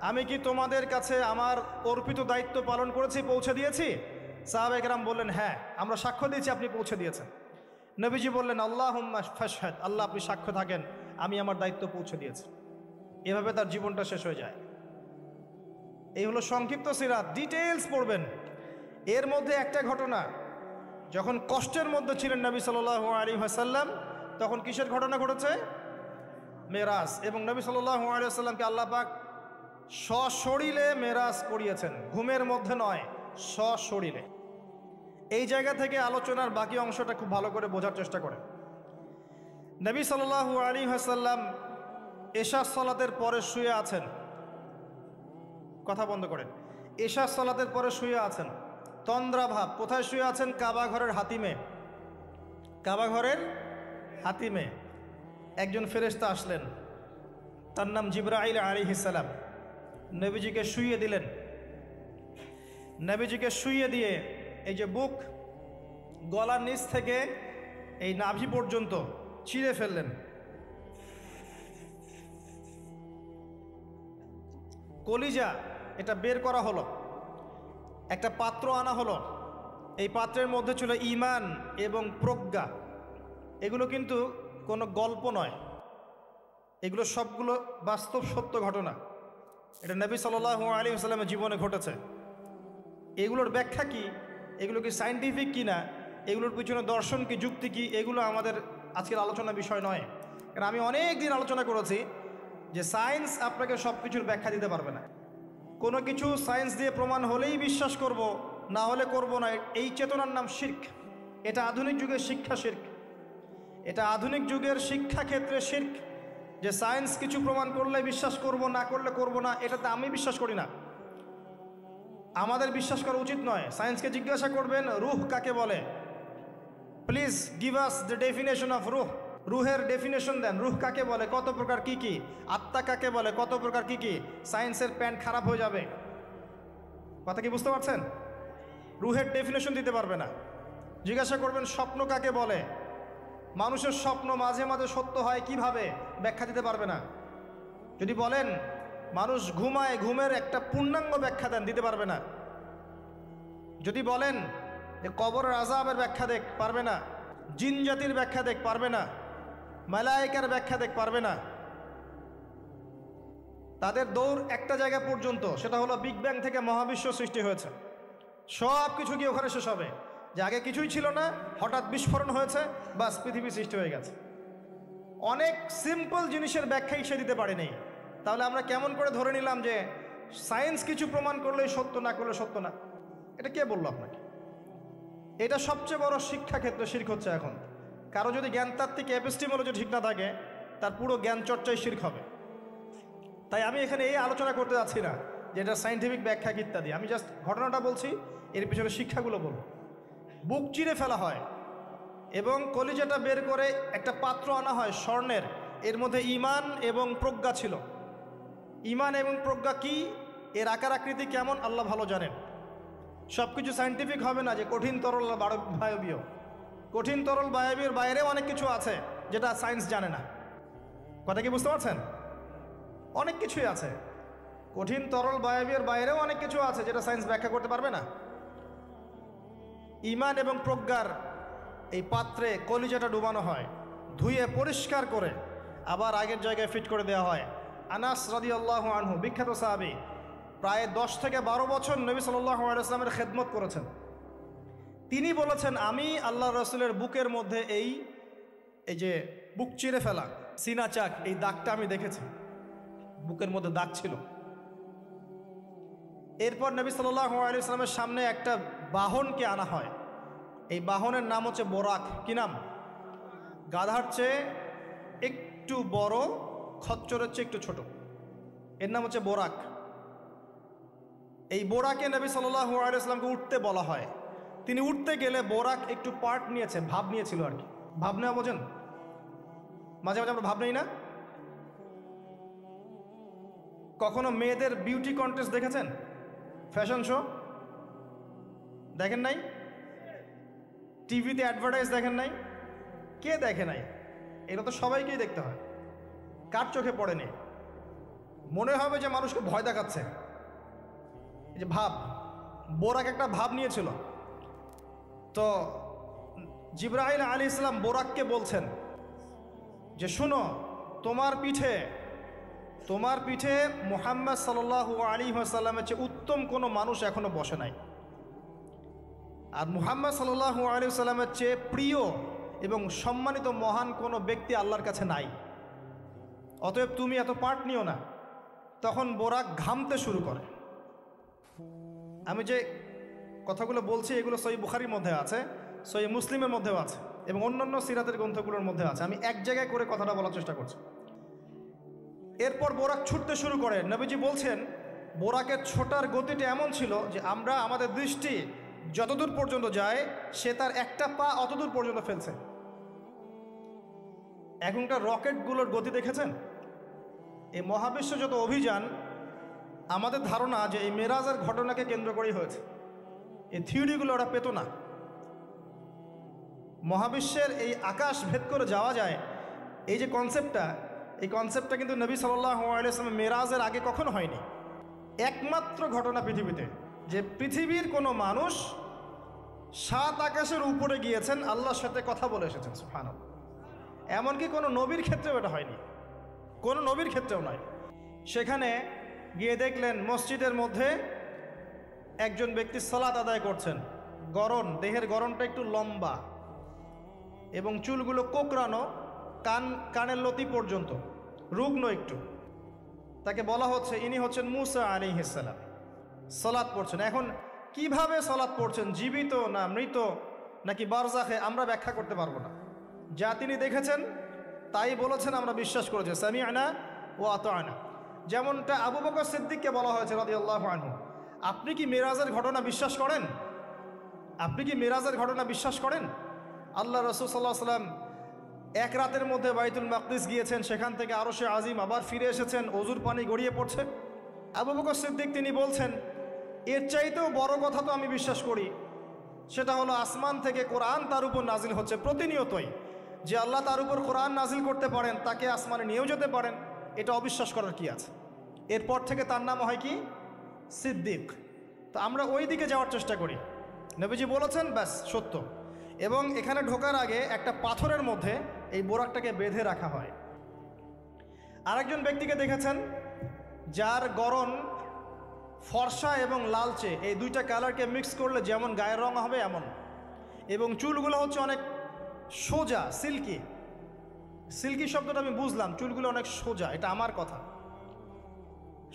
আমি কি তোমাদের কাছে আমার অর্পিত দায়িত্ব পালন করেছি, পৌঁছে দিয়েছি? সাহাবায়ে কেরাম বললেন, হ্যাঁ, আমরা সাক্ষ্য দিয়েছি আপনি পৌঁছে দিয়েছেন। নবীজি বললেন, আল্লাহুম্মা ফাশহাদ, আল্লাহ আপনি সাক্ষ্য থাকেন আমি আমার দায়িত্ব পৌঁছে দিয়েছি। এভাবে তার জীবনটা শেষ হয়ে যায়। এই হলো সংক্ষিপ্ত সিরাত, ডিটেইলস পড়বেন। এর মধ্যে একটা ঘটনা, যখন কষ্টের মধ্যে ছিলেন নবী সাল্লাল্লাহু আলাইহি ওয়াসাল্লাম, তখন কিসের ঘটনা ঘটেছে? মেরাজ। এবং নবী সাল্লাল্লাহু আলাইহি ওয়াসাল্লামকে আল্লাহ পাক সশরীরে মেরাজ করিয়েছেন, ঘুমের মধ্যে নয়, সশরীরে। এই জায়গা থেকে আলোচনার বাকি অংশটা খুব ভালো করে বোঝার চেষ্টা করেন। নবী সাল্লাল্লাহু আলাইহি ওয়াসাল্লাম এশা সালাতের পরে শুয়ে আছেন, কথা বন্ধ করেন। এশা সালাতের পরে শুয়ে আছেন, তন্দ্রাভাব। কোথায় শুয়ে আছেন? কাবা ঘরের হাতিমে। কাবা ঘরের হাতিমে একজন ফেরেশতা আসলেন, তার নাম জিবরাইল আলাইহিস সালাম। নবীজিকে শুইয়ে দিলেন। নবীজিকে শুইয়ে দিয়ে এই যে বুক, গলার নিচ থেকে এই নাভি পর্যন্ত ছিঁড়ে ফেললেন। কলিজা এটা বের করা হলো, একটা পাত্র আনা হলো। এই পাত্রের মধ্যে ছিল ঈমান এবং প্রজ্ঞা। এগুলো কিন্তু কোনো গল্প নয়, এগুলো সবগুলো বাস্তব সত্য ঘটনা। এটা নবী সাল্লাল্লাহু আলাইহি ওয়াসাল্লামের জীবনে ঘটেছে। এগুলোর ব্যাখ্যা কি, এগুলো কি সায়েন্টিফিক কি না, এগুলোর পিছনে দর্শন কি, যুক্তি কি, এগুলো আমাদের আজকের আলোচনার বিষয় নয়। কারণ আমি অনেক দিন আলোচনা করেছি যে সায়েন্স আপনাকে সব কিছুর ব্যাখ্যা দিতে পারবে না। কোনো কিছু সায়েন্স দিয়ে প্রমাণ হলেই বিশ্বাস করব, না হলে করব না, এই চেতনার নাম শিরক। এটা আধুনিক যুগের শিক্ষা শিরক, এটা আধুনিক যুগের শিক্ষা ক্ষেত্রে শিরক। যে সায়েন্স কিছু প্রমাণ করলে বিশ্বাস করব, না করলে করব না, এটাতে আমি বিশ্বাস করি না। আমাদের বিশ্বাস করা উচিত নয়। সায়েন্সকে জিজ্ঞাসা করবেন রুহ কাকে বলে, please give us the definition of রুহ। রুহের ডেফিনেশন দেন, রুহ কাকে বলে, কত প্রকার কি কি, আত্মা কাকে বলে, কত প্রকার কি কি। সায়েন্সের প্যান্ট খারাপ হয়ে যাবে। কথা কি বুঝতে পারছেন? রুহের ডেফিনেশন দিতে পারবে না। জিজ্ঞাসা করবেন স্বপ্ন কাকে বলে, মানুষের স্বপ্ন মাঝে মাঝে সত্য হয় কিভাবে, ব্যাখ্যা দিতে পারবে না। যদি বলেন মানুষ ঘুমায়, ঘুমের একটা পূর্ণাঙ্গ ব্যাখ্যা দেন, দিতে পারবে না। যদি বলেন যে কবরের আযাবের ব্যাখ্যা দেখ, পারবে না। জিন জাতির ব্যাখ্যা দেখ, পারবে না। মালায়েকার ব্যাখ্যা দেখ, পারবে না। তাদের দৌড় একটা জায়গা পর্যন্ত, সেটা হলো বিগ ব্যাং থেকে মহাবিশ্ব সৃষ্টি হয়েছে। সব কিছু গিয়ে ওখানে শেষ হবে, যে আগে কিছুই ছিল না, হঠাৎ বিস্ফোরণ হয়েছে, বাস পৃথিবী সৃষ্টি হয়ে গেছে। অনেক সিম্পল জিনিসের ব্যাখ্যাই সে দিতে পারেনি। তাহলে আমরা কেমন করে ধরে নিলাম যে সায়েন্স কিছু প্রমাণ করলেই সত্য, না করলে সত্য না? এটা কে বললো আপনাকে? এটা সবচেয়ে বড় শিক্ষা ক্ষেত্রে শিরক হচ্ছে এখন। কারো যদি জ্ঞানতাত্ত্বিক এপিস্টিমোলজি ঠিক না থাকে, তার পুরো জ্ঞান চর্চায় শিরক হবে। তাই আমি এখানে এই আলোচনা করতে যাচ্ছি না যে এটা সায়েন্টিফিক ব্যাখ্যা ইত্যাদি। আমি জাস্ট ঘটনাটা বলছি, এর পিছনে শিক্ষাগুলো বলবো। বুক চিরে ফেলা হয় এবং কলিজাটা বের করে একটা পাত্র আনা হয় স্বর্ণের, এর মধ্যে ঈমান এবং প্রজ্ঞা ছিল। ঈমান এবং প্রজ্ঞা কি, এর আকার আকৃতি কেমন, আল্লাহ ভালো জানেন। সব কিছু সায়েন্টিফিক হবে না যে কঠিন তরল বায়বীয়। কঠিন তরল বায়বীর বাইরেও অনেক কিছু আছে যেটা সায়েন্স জানে না। কথা কি বুঝতে পারছেন? অনেক কিছুই আছে। কঠিন তরল বায়বীর বাইরেও অনেক কিছু আছে যেটা সায়েন্স ব্যাখ্যা করতে পারবে না। ঈমান এবং প্রজ্ঞার এই পাত্রে কলিজাটা ডুবানো হয়, ধুয়ে পরিষ্কার করে আবার আগের জায়গায় ফিট করে দেওয়া হয়। আনাস রাদিয়াল্লাহু আনহু, বিখ্যাত সাহাবী, প্রায় 10 থেকে 12 বছর নবী সাল্লাল্লাহু আলাইহি ওয়াসাল্লামের খেদমত করেছেন। তিনি বলেছেন, আমি আল্লাহ রসুলের বুকের মধ্যে এই যে বুক চিরে ফেলা, সিনা চাক, এই দাগটা আমি দেখেছি। বুকের মধ্যে দাগ ছিল। এরপর নবী সাল্লাল্লাহু আলাইহি ওয়াসাল্লামের সামনে একটা বাহনকে আনা হয়। এই বাহনের নাম হচ্ছে বোরাক। কি নাম? গাধার চেয়ে একটু বড়, খচ্চরের চেয়ে একটু ছোট, এর নাম হচ্ছে বোরাক। এই বোরাকে নবী সাল্লাল্লাহু আলাইহি ওয়াসাল্লামকে উঠতে বলা হয়। তিনি উঠতে গেলে বোরাক একটু পার্ট নিয়েছে, ভাব নিয়েছিল আর কি। ভাব নেওয়া বোঝেন? মাঝে মাঝে আমরা ভাব নেই না? কখনো মেয়েদের বিউটি কন্টেস্ট দেখেছেন? ফ্যাশন শো দেখেন নাই? টিভিতে অ্যাডভার্টাইজ দেখেন নাই? কে দেখে নাই? এটা তো সবাইকেই দেখতে হয়। কার চোখে পড়েনি? মনে হবে যে মানুষকে ভয় দেখাচ্ছে। এই যে ভাব, বোরাক একটা ভাব নিয়েছিল। তো জিবরাইল আলাইহিস সালাম বোরাককে বলছেন যে শুনো, তোমার পিঠে মুহাম্মদ সাল্লাল্লাহু আলাইহি ওয়াসাল্লামের চেয়ে উত্তম কোনো মানুষ এখনো বসে নাই, আর মুহাম্মদ সাল্লাল্লাহু আলাইহি ওয়াসাল্লামের চেয়ে প্রিয় এবং সম্মানিত মহান কোনো ব্যক্তি আল্লাহর কাছে নাই। অতএব তুমি এত পার্ট নিও না। তখন বোরাক ঘামতে শুরু করে। আমি যে কথাগুলো বলছি এগুলো সহিহ বুখারীর মধ্যে আছে, সহিহ মুসলিমের মধ্যেও আছে এবং অন্যান্য সিরাতের গ্রন্থগুলোর মধ্যে আছে। আমি এক জায়গায় করে কথাটা বলার চেষ্টা করছি। এরপর বোরাক ছুটতে শুরু করে। নবীজি বলছেন, বোরাকের ছোটার গতিটা এমন ছিল যে আমরা আমাদের দৃষ্টি যতদূর পর্যন্ত যায়, সে তার একটা পা অতদূর পর্যন্ত ফেলছে। এখনকার রকেটগুলোর গতি দেখেছেন? এই মহাবিশ্ব যত অভিযান, আমাদের ধারণা যে এই মেরাজের ঘটনাকে কেন্দ্র করেই হয়েছে। এই থিওরিগুলো ওরা পেত না। মহাবিশ্বের এই আকাশ ভেদ করে যাওয়া যায়, এই যে কনসেপ্টটা কিন্তু নবী সাল্লাল্লাহু আলাইহি ওয়াসাল্লাম মেরাজের আগে কখনো হয়নি। একমাত্র ঘটনা পৃথিবীতে যে পৃথিবীর কোনো মানুষ 7 আকাশের উপরে গিয়েছেন, আল্লাহর সাথে কথা বলে এসেছেন। সুবহানাল্লাহ। এমনকি কোনো নবীর ক্ষেত্রেও এটা হয়নি, কোনো নবীর ক্ষেত্রেও নয়। সেখানে গিয়ে দেখলেন মসজিদের মধ্যে একজন ব্যক্তি সালাত আদায় করছেন। দেহের গড়নটা একটু লম্বা এবং চুলগুলো কোকড়ানো, কানের লতি পর্যন্ত, রুগ্ন একটু। তাকে বলা হচ্ছে ইনি হচ্ছেন মুসা আলাইহিস সালাম, সালাত পড়ছেন। এখন কিভাবে সালাত পড়ছেন, জীবিত না মৃত নাকি বারজাখে, আমরা ব্যাখ্যা করতে পারবো না। যা তিনি দেখেছেন তাই বলেছেন আমরা বিশ্বাস করেছি, সামি'না ওয়া আতা'না। যেমনটা আবু বকর সিদ্দিককে বলা হয়েছে রাদিয়াল্লাহু আনহু, আপনি কি মেরাজের ঘটনা বিশ্বাস করেন? আপনি কি মেরাজের ঘটনা বিশ্বাস করেন? আল্লাহ রাসূল সাল্লাল্লাহু আলাইহি ওয়াসাল্লাম এক রাতের মধ্যে বাইতুল মাকদিস গিয়েছেন, সেখান থেকে আরশে আজিম, আবার ফিরে এসেছেন, অজুর পানি গড়িয়ে পড়ছে। আবু বকর সিদ্দিক তিনি বলছেন, এর চাইতেও বড় কথা তো আমি বিশ্বাস করি, সেটা হলো আসমান থেকে কোরআন তার উপর নাজিল হচ্ছে প্রতিনিয়তই। যে আল্লাহ তার উপর কোরআন নাজিল করতে পারেন, তাকে আসমানে নিয়েও যেতে পারেন, এটা অবিশ্বাস করার কি আছে? এরপর থেকে তার নাম হয় কি? সিদ্দিক। তো আমরা ওই দিকে যাওয়ার চেষ্টা করি। নবীজি বলেছেন, ব্যাস সত্য। এবং এখানে ঢোকার আগে একটা পাথরের মধ্যে এই বোরাকটাকে বেঁধে রাখা হয়। আরেকজন ব্যক্তিকে দেখেছেন যার গরন ফর্সা এবং লালচে, এই দুইটা কালারকে মিক্স করলে যেমন গায়ের রং হবে এমন, এবং চুলগুলো হচ্ছে অনেক সোজা, সিল্কি। সিল্কি শব্দটা আমি বুঝলাম, চুলগুলো অনেক সোজা, এটা আমার কথা,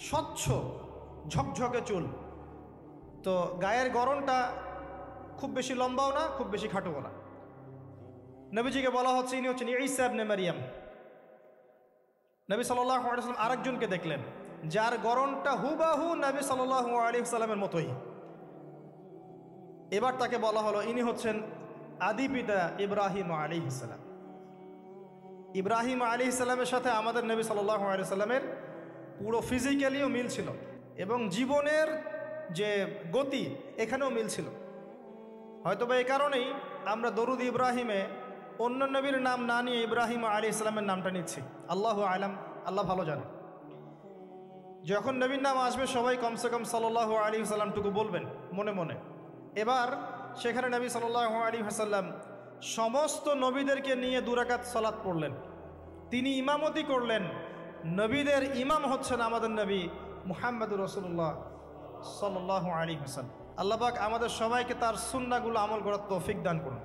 স্বচ্ছ ঝকঝকে চুল। তো গায়ের গরনটা খুব বেশি লম্বাও না, খুব বেশি খাটোও না। নবীজিকে বলা হচ্ছে ইনি হচ্ছেন ঈসা ইবনে মারইয়াম। নবী সাল্লাল্লাহু আলাইহি ওয়াসাল্লাম আরেকজনকে দেখলেন যার গরনটা হুবাহু নবী সাল্লাল্লাহু আলাইহি ওয়াসাল্লামের মতোই। এবার তাকে বলা হলো ইনি হচ্ছেন আদি পিতা ইব্রাহিম আলাইহিস সালাম। ইব্রাহিম আলাইহিস সালামের সাথে আমাদের নবী সাল্লাল্লাহু আলাইহি ওয়াসাল্লামের পুরো ফিজিক্যালিও মিল ছিল, এবং জীবনের যে গতি এখানেও মিল ছিল। হয়তোবা এই কারণেই আমরা দরুদ ইব্রাহিমে অন্য নবীর নাম না নিয়ে ইব্রাহিম আলাইহিস সালামের নামটা নিচ্ছি। আল্লাহু আলাম, আল্লাহ ভালো জানে। যখন নবীর নাম আসবে সবাই কমসে কম সাল্লাল্লাহু আলাইহি ওয়াসাল্লামটুকু বলবেন মনে মনে। এবার সেখানে নবী সাল্লাল্লাহু আলাইহি ওয়াসাল্লাম সমস্ত নবীদেরকে নিয়ে 2 রাকাত সালাত পড়লেন, তিনি ইমামতি করলেন। নবীদের ইমাম হচ্ছেন আমাদের নবী মুহাম্মদুর রাসূলুল্লাহ সাল্লাল্লাহু আলাইহি ওয়াসাল্লাম। আল্লাহ পাক আমাদের সবাইকে তার সুন্নাহগুলো আমল করার তৌফিক দান করুন।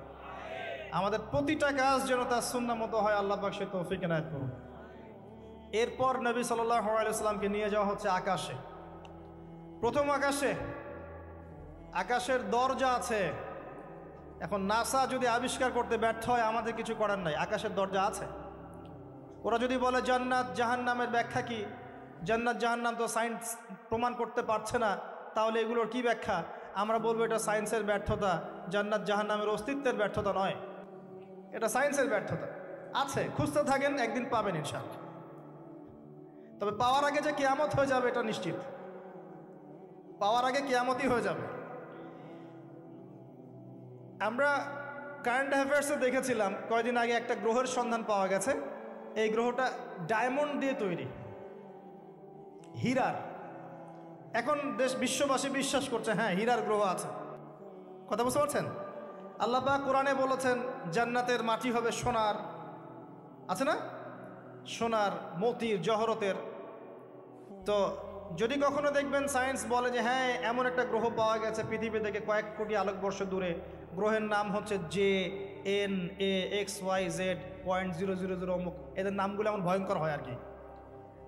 আমাদের প্রতিটা কাজ যেন তার সুন্নাহ মতো হয়, আল্লাহ পাক সে তৌফিক এনায়েত করুন। এরপর নবী সাল্লাল্লাহু আলাইহি ওয়াসাল্লামকে নিয়ে যাওয়া হচ্ছে আকাশে। প্রথম আকাশে, আকাশের দরজা আছে। এখন নাসা যদি আবিষ্কার করতে ব্যর্থ হয়, আমাদের কিছু করার নাই, আকাশের দরজা আছে। ওরা যদি বলে জান্নাত জাহান্নামের ব্যাখ্যা কি, জান্নাত জাহান্নাম তো সায়েন্স প্রমাণ করতে পারছে না, তাহলে এগুলোর কি ব্যাখ্যা? আমরা বলবো এটা সায়েন্সের ব্যর্থতা, জান্নাত জাহান্নামের অস্তিত্বের ব্যর্থতা নয়, এটা সায়েন্সের ব্যর্থতা। আছে, খুঁজতে থাকেন, একদিন পাবেন ইনশাআল্লাহ। তবে পাওয়ার আগে যে কিয়ামত হয়ে যাবে এটা নিশ্চিত, পাওয়ার আগে কিয়ামতই হয়ে যাবে। আমরা কারেন্ট অ্যাফেয়ার্সে দেখেছিলাম কয়েকদিন আগে একটা গ্রহের সন্ধান পাওয়া গেছে। এই গ্রহটা ডায়মন্ড দিয়ে তৈরি, হীরার। এখন বিশ্ববাসী বিশ্বাস করছে হ্যাঁ হীরার গ্রহ আছে। কথা বুঝতে পারছেন? আল্লাহ পাক কোরআনে বলেছেন জান্নাতের মাটি হবে সোনার, আছে না, সোনার, মতির, জহরতের। তো যদি কখনো দেখবেন সায়েন্স বলে যে হ্যাঁ এমন একটা গ্রহ পাওয়া গেছে পৃথিবী থেকে কয়েক কোটি আলোকবর্ষ দূরে, গ্রহের নাম হচ্ছে JNAXYZ.000 অমুক, এদের নামগুলো এমন ভয়ঙ্কর হয় আর কি,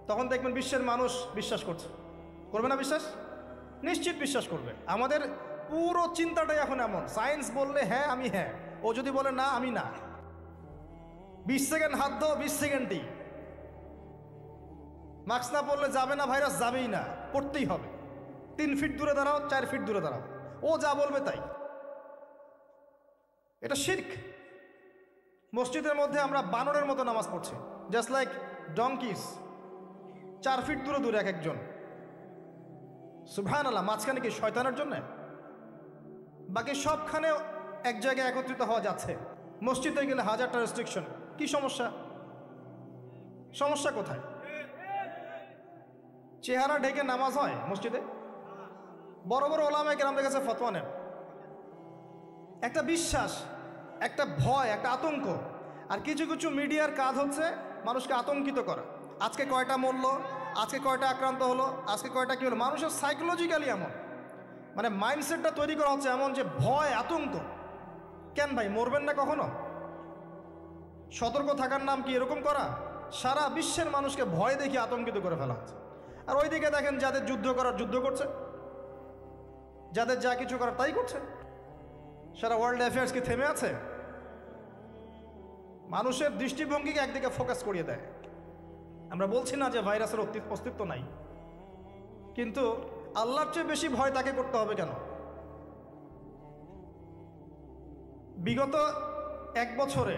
তখন দেখবেন বিশ্বের মানুষ বিশ্বাস করছে। করবে না বিশ্বাস? নিশ্চিত বিশ্বাস করবে। আমাদের পুরো চিন্তাটাই এখন এমন, সায়েন্স বললে হ্যাঁ আমি হ্যাঁ, ও যদি বলে না আমি না। 20 সেকেন্ড হাত দাও, 20 সেকেন্ডই। মাস্ক না পরলে যাবে না, ভাইরাস যাবেই না, পড়তেই হবে। 3 ফিট দূরে দাঁড়াও, 4 ফিট দূরে দাঁড়াও, ও যা বলবে তাই। এটা শিরক। মসজিদের মধ্যে আমরা বানরের মতো নামাজ পড়ছি, জাস্ট লাইক ডঙ্কিস, 4 ফিট দূরে দূরে এক একজন। সুবহানাল্লাহ, মাঝখানে কি শয়তানের জন্য? বাকি সবখানে এক জায়গায় একত্রিত হওয়া যাচ্ছে। মসজিদে গেলে 1000টা রেস্ট্রিকশন, কি সমস্যা? সমস্যা কোথায়? চেহারা ঢেকে নামাজ হয় মসজিদে? বড় বড় ওলামায়ে কেরামদের কাছে ফতোয়া নেন। একটা বিশ্বাস, একটা ভয়, একটা আতঙ্ক। আর কিছু কিছু মিডিয়ার কাজ হচ্ছে মানুষকে আতঙ্কিত করা। আজকে কয়টা মরল, আজকে কয়টা আক্রান্ত হলো, আজকে কয়টা কী হলো, মানুষের সাইকোলজিক্যালি এমন, মানে মাইন্ডসেটটা তৈরি করা হচ্ছে এমন যে ভয়, আতঙ্ক। কেন ভাই, মরবেন না কখনো? সতর্ক থাকার নাম কি এরকম করা? সারা বিশ্বের মানুষকে ভয় দেখিয়ে আতঙ্কিত করে ফেলা হচ্ছে। আর ওইদিকে দেখেন যাদের যুদ্ধ করার যুদ্ধ করছে, যাদের যা কিছু করার তাই করছে। সারা ওয়ার্ল্ড অ্যাফেয়ার্স কি থেমে আছে? মানুষের দৃষ্টিভঙ্গিকে একদিকে ফোকাস করিয়ে দেয়। আমরা বলছি না যে ভাইরাসের অস্তিত্ব নাই, কিন্তু আল্লাহর চেয়ে বেশি ভয় তাকে করতে হবে কেন? বিগত 1 বছরে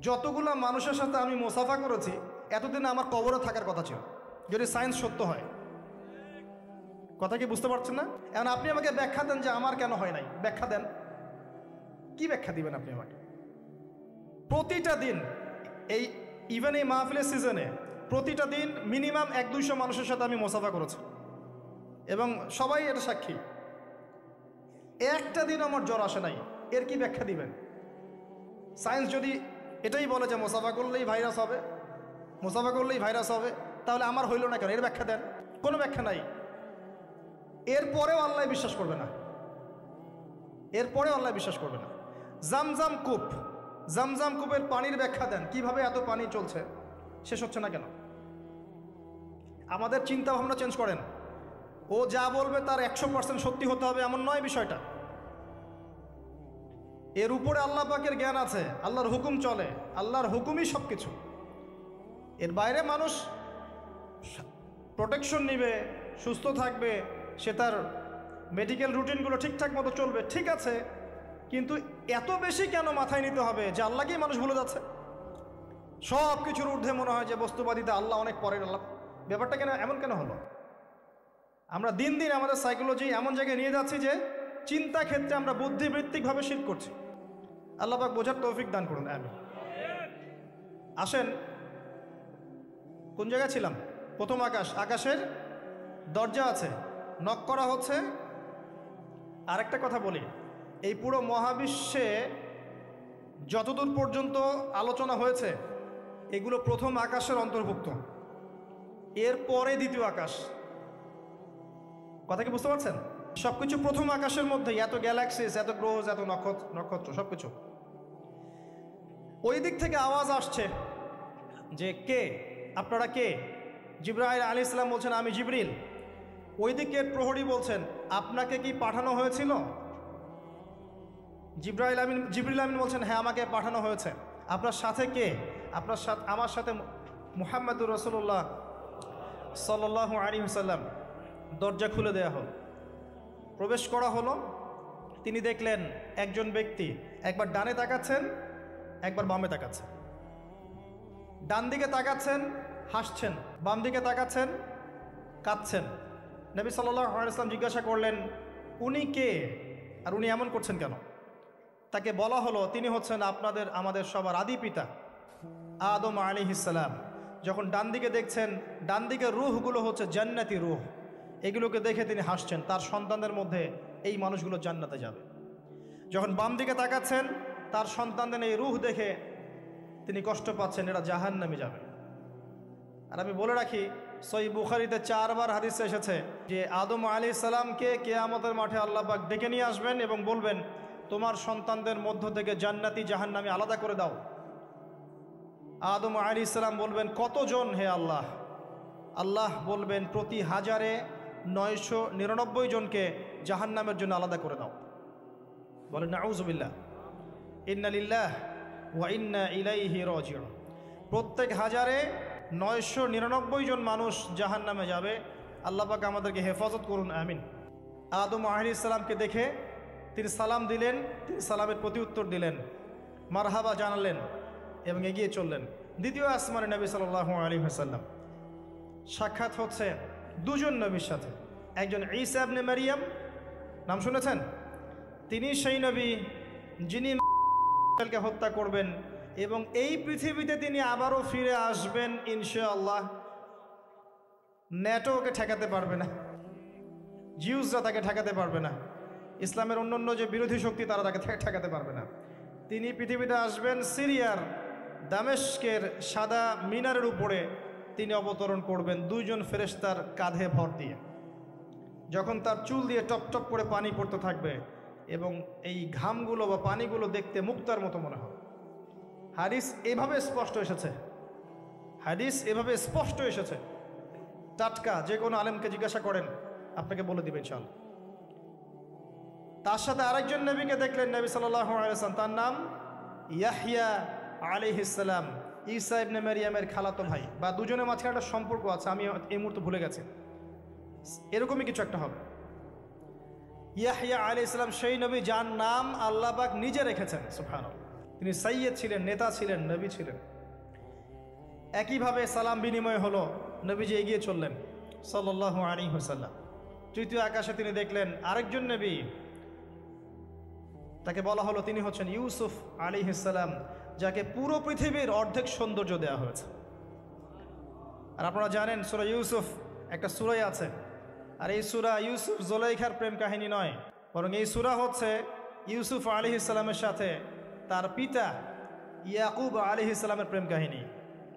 যতগুলা মানুষের সাথে আমি মুসাফা করেছি, এতদিন আমার কবরে থাকার কথা ছিল, যদি সায়েন্স সত্য হয়। কথা কি বুঝতে পারছেন না? এখন আপনি আমাকে ব্যাখ্যা দেন যে আমার কেন হয় নাই, ব্যাখ্যা দেন। কি ব্যাখ্যা দিবেন আপনি আমাকে? প্রতিটা দিন এই ইভেন এই মাহফিলের সিজনে প্রতিটা দিন মিনিমাম 100-200 মানুষের সাথে আমি মুসাফা করেছি, এবং সবাই এটা সাক্ষী। একটা দিন আমার জ্বর আসে নাই, এর কি ব্যাখ্যা দিবেন? সায়েন্স যদি এটাই বলে যে মুসাফা করলেই ভাইরাস হবে, মুসাফা করলেই ভাইরাস হবে, তাহলে আমার হইল না কেন? এর ব্যাখ্যা দেন। কোনো ব্যাখ্যা নাই। এরপরেও আল্লাহ বিশ্বাস করবে না, এরপরেও আল্লাহ বিশ্বাস করবে না। জামজাম কূপ, জামজাম কূপের পানির ব্যাখ্যা দেন, কিভাবে এত পানি চলছে, শেষ হচ্ছে না কেন? আমাদের চিন্তা ভাবনা চেঞ্জ করেন। ও যা বলবে তার 100% সত্যি হতে হবে এমন নয় বিষয়টা। এর উপরে আল্লাহ পাকের জ্ঞান আছে, আল্লাহর হুকুম চলে, আল্লাহর হুকুমই সব কিছু। এর বাইরে মানুষ প্রোটেকশন নিবে, সুস্থ থাকবে, সে তার মেডিকেল রুটিনগুলো ঠিকঠাক মতো চলবে, ঠিক আছে, কিন্তু এত বেশি কেন মাথায় নিতে হবে যে আল্লাহকেই মানুষ ভুলে যাচ্ছে? সব কিছুর ঊর্ধ্বে মনে হয় যে বস্তুবাদিতা, আল্লাহ অনেক পরের। আল্লাহ ব্যাপারটা কেন এমন কেন হলো? আমরা দিন দিন আমাদের সাইকোলজি এমন জায়গায় নিয়ে যাচ্ছি যে চিন্তা ক্ষেত্রে আমরা বুদ্ধিবৃত্তিকভাবে শিরক করছি। আল্লাহ পাক বোঝার তৌফিক দান করুন, আমিন। আসেন, কোন জায়গায় ছিলাম? প্রথম আকাশ, আকাশের দরজা আছে, নক করা হচ্ছে। আরেকটা কথা বলি, এই পুরো মহাবিশ্বে যতদূর পর্যন্ত আলোচনা হয়েছে এগুলো প্রথম আকাশের অন্তর্ভুক্ত, এরপরে দ্বিতীয় আকাশ। কথা কি বুঝতে পারছেন? সবকিছু প্রথম আকাশের মধ্যে, এত গ্যালাক্সিস, এত গ্রহ, এত নক্ষত্র সবকিছু। ওই দিক থেকে আওয়াজ আসছে যে কে আপনারা, কে? জিবরাইল আলাইহিস সালাম বলছেন আমি জিবরিল। ওই দিকের প্রহরী বলছেন আপনাকে কি পাঠানো হয়েছিল? জিবরিল আমিন বলছেন হ্যাঁ, আমাকে পাঠানো হয়েছে। আপনার সাথে কে? আপনার সাথে, আমার সাথে মুহাম্মদুর রাসূলুল্লাহ সাল্লাল্লাহু আলাইহি ওয়াসাল্লাম। দরজা খুলে দেয়া হলো, প্রবেশ করা হলো। তিনি দেখলেন একজন ব্যক্তি একবার ডানে তাকাচ্ছেন, একবার বামে তাকাচ্ছেন। ডান দিকে তাকাচ্ছেন, হাসছেন, বাম দিকে তাকাচ্ছেন, কাঁদছেন। নবী সাল্লাল্লাহু আলাইহি ওয়াসাল্লাম জিজ্ঞাসা করলেন উনি কে আর উনি এমন করছেন কেন? তাকে বলা হলো তিনি হচ্ছেন আমাদের সবার আদি পিতা আদম আলাইহিস সালাম। যখন ডান দিকে দেখছেন, ডান দিকের রূহগুলো হচ্ছে জান্নাতি রূহ, এগুলোকে দেখে তিনি হাসছেন, তার সন্তানদের মধ্যে এই মানুষগুলো জান্নাতে যাবে। যখন বাম দিকে তাকাচ্ছেন, তার সন্তানদের এই রূহ দেখে তিনি কষ্ট পাচ্ছেন, এরা জাহান্নামে যাবে। আর আমি বলে রাখি, সহিহ বুখারীতে 4 বার হাদিসে এসেছে যে আদম আলাইহিস সালামকে কিয়ামতের মাঠে আল্লাহ পাক ডেকে নিয়ে আসবেন এবং বলবেন তোমার সন্তানদের মধ্য থেকে জান্নাতি জাহান্নামী আলাদা করে দাও। আদম আলাইহিস সালাম বলবেন কতজন হে আল্লাহ? আল্লাহ বলবেন প্রতি 1000-এ 999 জনকে জাহান্নামের জন্য আলাদা করে দাও। বলেন নাউযুবিল্লাহ, ইন্না লিল্লাহি ওয়া ইন্না ইলাইহি রাজিউন। প্রত্যেক 1000-এ 999 জন মানুষ জাহান্নামে যাবে। আল্লাহ পাক আমাদেরকে হেফাজত করুন, আমিন। আদম আলাইহিস সালামকে দেখে তিনি সালাম দিলেন, তিনি সালামের প্রতি উত্তর দিলেন, মারহাবা জানালেন এবং এগিয়ে চললেন। দ্বিতীয় আসমানে নবী সাল্লাল্লাহু আলাইহি ওয়াসাল্লাম সাক্ষাৎ হচ্ছে দুজন নবীর সাথে। একজন ঈসা ইবনে মারিয়াম, নাম শুনেছেন? তিনি সেই নবী যিনি কে হত্যা করবেন এবং এই পৃথিবীতে তিনি আবারও ফিরে আসবেন ইনশাআল্লাহ। ন্যাটো ওকে ঠেকাতে পারবে না, জিউসরা তাকে ঠেকাতে পারবে না, ইসলামের অন্যান্য যে বিরোধী শক্তি তারা তাকে ঠেকাতে পারবে না। তিনি পৃথিবীতে আসবেন, সিরিয়ার দামেস্কের সাদা মিনারের উপরে তিনি অবতরণ করবেন 2 জন ফেরেশতার কাঁধে ভর দিয়ে। যখন তার চুল দিয়ে টপ টপ করে পানি পড়তে থাকবে এবং এই ঘামগুলো বা পানিগুলো দেখতে মুক্তার মতো মনে হবে। হাদিস এভাবে স্পষ্ট এসেছে, হাদিস এভাবে স্পষ্ট এসেছে, টাটকা। যে কোনো আলেমকে জিজ্ঞাসা করেন আপনাকে বলে দিবেন ইনশাআল্লাহ। তার সাথে আরেকজন নবীকে দেখলেন নবী সাল্লাল্লাহু আলাইহি ওয়াসাল্লাম, তার নাম ইয়াহইয়া আলাইহিস সালাম ঈসা ইবনে মারইয়ামের খালাতো ভাই, বা দুজনের মাঝখানে একটা সম্পর্ক আছে, আমি এই মুহূর্তে ভুলে গেছি, এরকমই কিছু একটা হবে। ইয়াহইয়া আলাইহিস সালাম সেই নবী যার নাম আল্লাহ পাক নিজে রেখেছেন, সুবহানাল্লাহ। তিনি সাইয়্যেদ ছিলেন, নেতা ছিলেন, নবী ছিলেন। একইভাবে সালাম বিনিময় হলো, নবীজি এগিয়ে চললেন সাল্লাল্লাহু আলাইহি ওয়াসাল্লাম। তৃতীয় আকাশে তিনি দেখলেন আরেকজন নবী, তাকে বলা হলো তিনি হচ্ছেন ইউসুফ আলাইহিস সালাম, যাকে পুরো পৃথিবীর অর্ধেক সৌন্দর্য দেওয়া হয়েছে। আর আপনারা জানেন সূরা ইউসুফ একটা সূরাই আছে, আর এই সূরা ইউসুফ জুলাইখার প্রেম কাহিনী নয়, বরং এই সূরা হচ্ছে ইউসুফ আলাইহিস সালামের সাথে তার পিতা ইয়াকুব আলাইহিস সালামের প্রেম কাহিনী।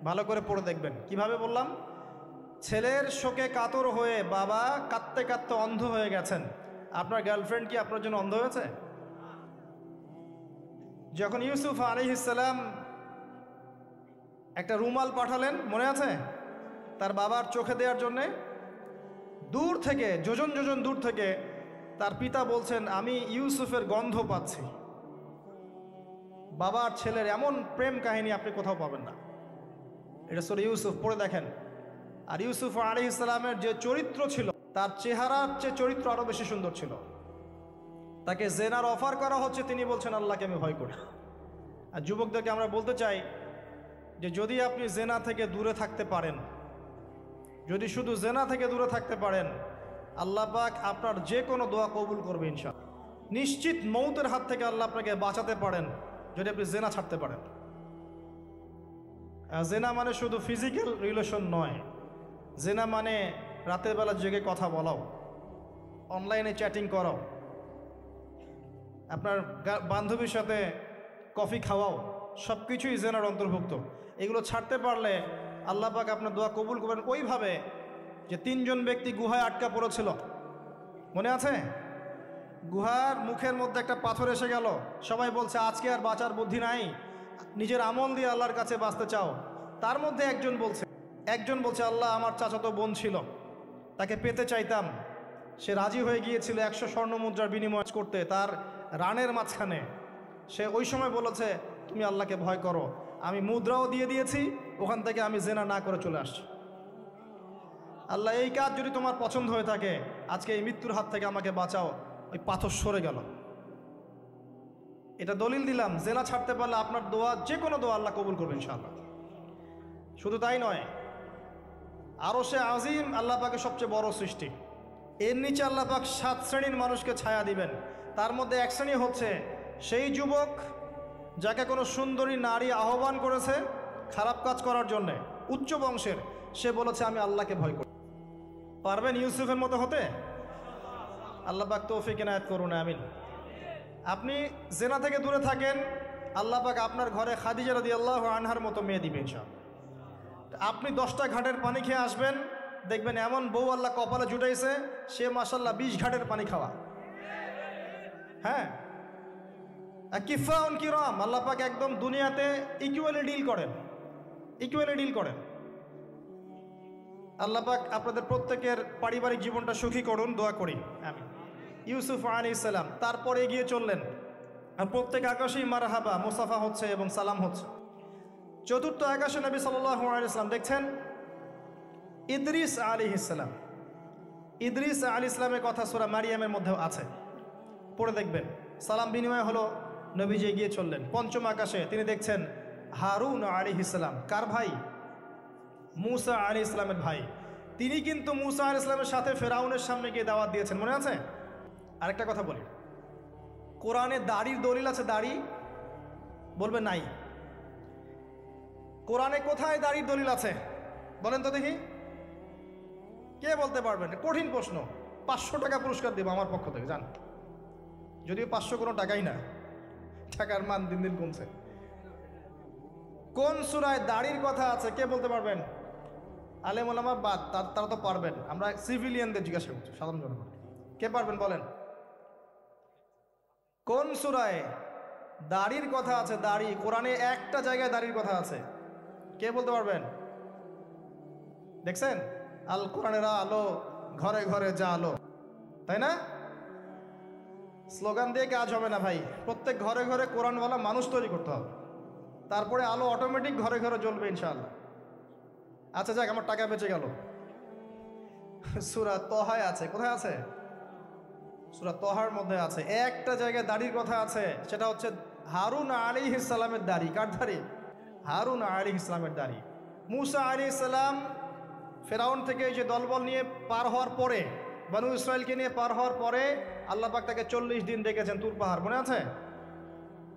ভালো করে পড়ে দেখবেন। কিভাবে বললাম? ছেলের শোকে কাতর হয়ে বাবা কাঁদতে কাঁদতে অন্ধ হয়ে গেছেন। আপনার গার্লফ্রেন্ড কি আপনার জন্য অন্ধ হয়েছে? যখন ইউসুফ আলাইহিস সালাম একটা রুমাল পাঠালেন, মনে আছে, তার বাবার চোখে দেওয়ার জন্যে, দূর থেকে যোজন যোজন দূর থেকে তার পিতা বলছেন আমি ইউসুফের গন্ধ পাচ্ছি। বাবার ছেলের এমন প্রেম কাহিনী আপনি কোথাও পাবেন না। এটা সূরা ইউসুফ, পড়ে দেখেন। আর ইউসুফ আলাইহিস সালামের যে চরিত্র ছিল, তার চেহারার চেয়ে চরিত্র আরো বেশি সুন্দর ছিল। তাকে জেনার অফার করা হচ্ছে, তিনি বলছেন আল্লাহকে আমি ভয় করি। আর যুবকদেরকে আমরা বলতে চাই যে যদি আপনি জেনা থেকে দূরে থাকতে পারেন, যদি শুধু জেনা থেকে দূরে থাকতে পারেন, আল্লাহ পাক আপনার যে কোনো দোয়া কবুল করবে ইনশাআল্লাহ। নিশ্চিত মৌতের হাত থেকে আল্লাহ আপনাকে বাঁচাতে পারেন যদি আপনি জেনা ছাড়তে পারেন। জেনা মানে শুধু ফিজিক্যাল রিলেশন নয়, জেনা মানে রাতের বেলা জেগে কথা বলাও, অনলাইনে চ্যাটিং করাও, আপনার বান্ধবীর সাথে কফি খাওয়াও, সব কিছুই জেনার অন্তর্ভুক্ত। এগুলো ছাড়তে পারলে আল্লাহ পাক আপনার দোয়া কবুল করবেন। ওইভাবে যে তিনজন ব্যক্তি গুহায় আটকা পড়েছিল, মনে আছে? গুহার মুখের মধ্যে একটা পাথর এসে গেল, সবাই বলছে আজকে আর বাঁচার বুদ্ধি নাই, নিজের আমল দিয়ে আল্লাহর কাছে বাঁচতে চাও। তার মধ্যে একজন বলছে আল্লাহ আমার চাচাতো বোন ছিল, তাকে পেতে চাইতাম। সে রাজি হয়ে গিয়েছিল 100 স্বর্ণ মুদ্রার বিনিময় করতে তার রানের মাঝখানে। সে ওই সময় বলেছে তুমি আল্লাহকে ভয় করো, আমি মুদ্রাও দিয়ে দিয়েছি, ওখান থেকে আমি জেনা না করে চলে আসছি। আল্লাহ এই কাজ যদি তোমার পছন্দ হয়ে থাকে, আজকে এই মৃত্যুর হাত থেকে আমাকে বাঁচাও। ওই পাথর সরে গেল। এটা দলিল দিলাম, জেনা ছাড়তে পারলে আপনার দোয়া, যে কোনো দোয়া আল্লাহ কবুল করবে ইনশাআল্লাহ। শুধু তাই নয়, আরশে আজিম আল্লাহ পাকের সবচেয়ে বড় সৃষ্টি, এর নিচে আল্লাহ পাক 7 শ্রেণীর মানুষকে ছায়া দিবেন। তার মধ্যে এক শ্রেণী হচ্ছে সেই যুবক যাকে কোনো সুন্দরী নারী আহ্বান করেছে খারাপ কাজ করার জন্যে, উচ্চ বংশের, সে বলেছে আমি আল্লাহকে ভয় করি। পারবেন ইউসুফের মতো হতে? আল্লাহ পাক তৌফিক ইনায়াত করুন, আমিন। আপনি জেনা থেকে দূরে থাকেন, আল্লাহ পাক আপনার ঘরে খাদিজা রাদিয়াল্লাহু আনহার মতো মেয়ে দিবে ইনশাআল্লাহ। আপনি 10টা ঘাটের পানি খেয়ে আসবেন, দেখবেন এমন বউ আল্লাহ কপালে জুটাইছে, সে মাশাআল্লাহ 20 ঘাটের পানি খাওয়া। হ্যাঁ, কিফাউন কিরাম, আল্লাহ পাক একদম দুনিয়াতে ইকুয়ালি ডিল করেন। আল্লাহ পাক আপনাদের প্রত্যেকের পারিবারিক জীবনটা সুখী করুন, দোয়া করি আমিন। ইউসুফ আলাইহিস সালাম তারপরে এগিয়ে চললেন, আর প্রত্যেক আকাশেই মারহাবা মুসাফা হচ্ছে এবং সালাম হচ্ছে। চতুর্থ আকাশে নবী সাল্লাল্লাহু আলাইহি ওয়াসাল্লাম দেখছেন ইদ্রিস আলাইহিস সালাম। ইদ্রিস আলাইহিস সালামের কথা সূরা মারিয়ামের মধ্যেও আছে, পড়ে দেখবেন। সালাম বিনিময় হলো, নবীজি এগিয়ে চললেন। পঞ্চম আকাশে তিনি দেখছেন হারুন আলাইহিস সালাম। কার ভাই? মুসা আলাইহিস সালামের ভাই। তিনি কিন্তু মুসা আলাইহিস সালামের সাথে ফেরাউনের সামনে গিয়ে দাওয়াত দিয়েছেন, মনে আছে? আরেকটা কথা বলি, কোরআনে দাড়ির দলিল আছে? দাড়ি বলবে নাই। কোরআনে কোথায় দাড়ির দলিল আছে বলেন তো দেখি, কে বলতে পারবেন? কঠিন প্রশ্ন। 500 টাকা পুরস্কার দেবো আমার পক্ষ থেকে, জান। যদিও 500 কোনো টাকাই না, টাকার মান দিন দিন কমছে। কোন সূরায় দাড়ির কথা আছে কে বলতে পারবেন? আলেম ওলামা বাদ, তারা তো পারবেন। আমরা সিভিলিয়ানদের জিজ্ঞাসা করছি, সাধারণ জনগণ। কে পারবেন বলেন? কোন সূরায় দাড়ির কথা আছে? দাড়ি কোরআনে একটা জায়গায় দাড়ির কথা আছে, কে বলতে পারবেন? দেখছেন, আল কোরআনের আলো ঘরে ঘরে যা আলো, তাই না? স্লোগান দিয়ে কাজ হবে না ভাই, প্রত্যেক ঘরে ঘরে কোরআনওয়ালা মানুষ তৈরি করতে হবে। তারপরে আলো অটোমেটিক ঘরে ঘরে জ্বলবে ইনশাআল্লাহ। আচ্ছা যাক, আমার টাকা বেঁচে গেল। সূরা তহায় আছে, কোথায় আছে? সূরা তহার মধ্যে আছে, একটা জায়গায় দাড়ির কথা আছে, সেটা হচ্ছে হারুন আলাইহিস সালামের দাড়ি। কার দাড়ি? হারুন আলাইহিস সালামের দাড়ি। মূসা আলাইহিস সালাম ফেরাউন থেকে যে দলবল নিয়ে পার হওয়ার পরে, বনু ইসরায়েলকে নিয়ে পার হওয়ার পরে আল্লাহ পাক তাকে 40 দিন ডেকেছেন তুর পাহাড়, মনে আছে?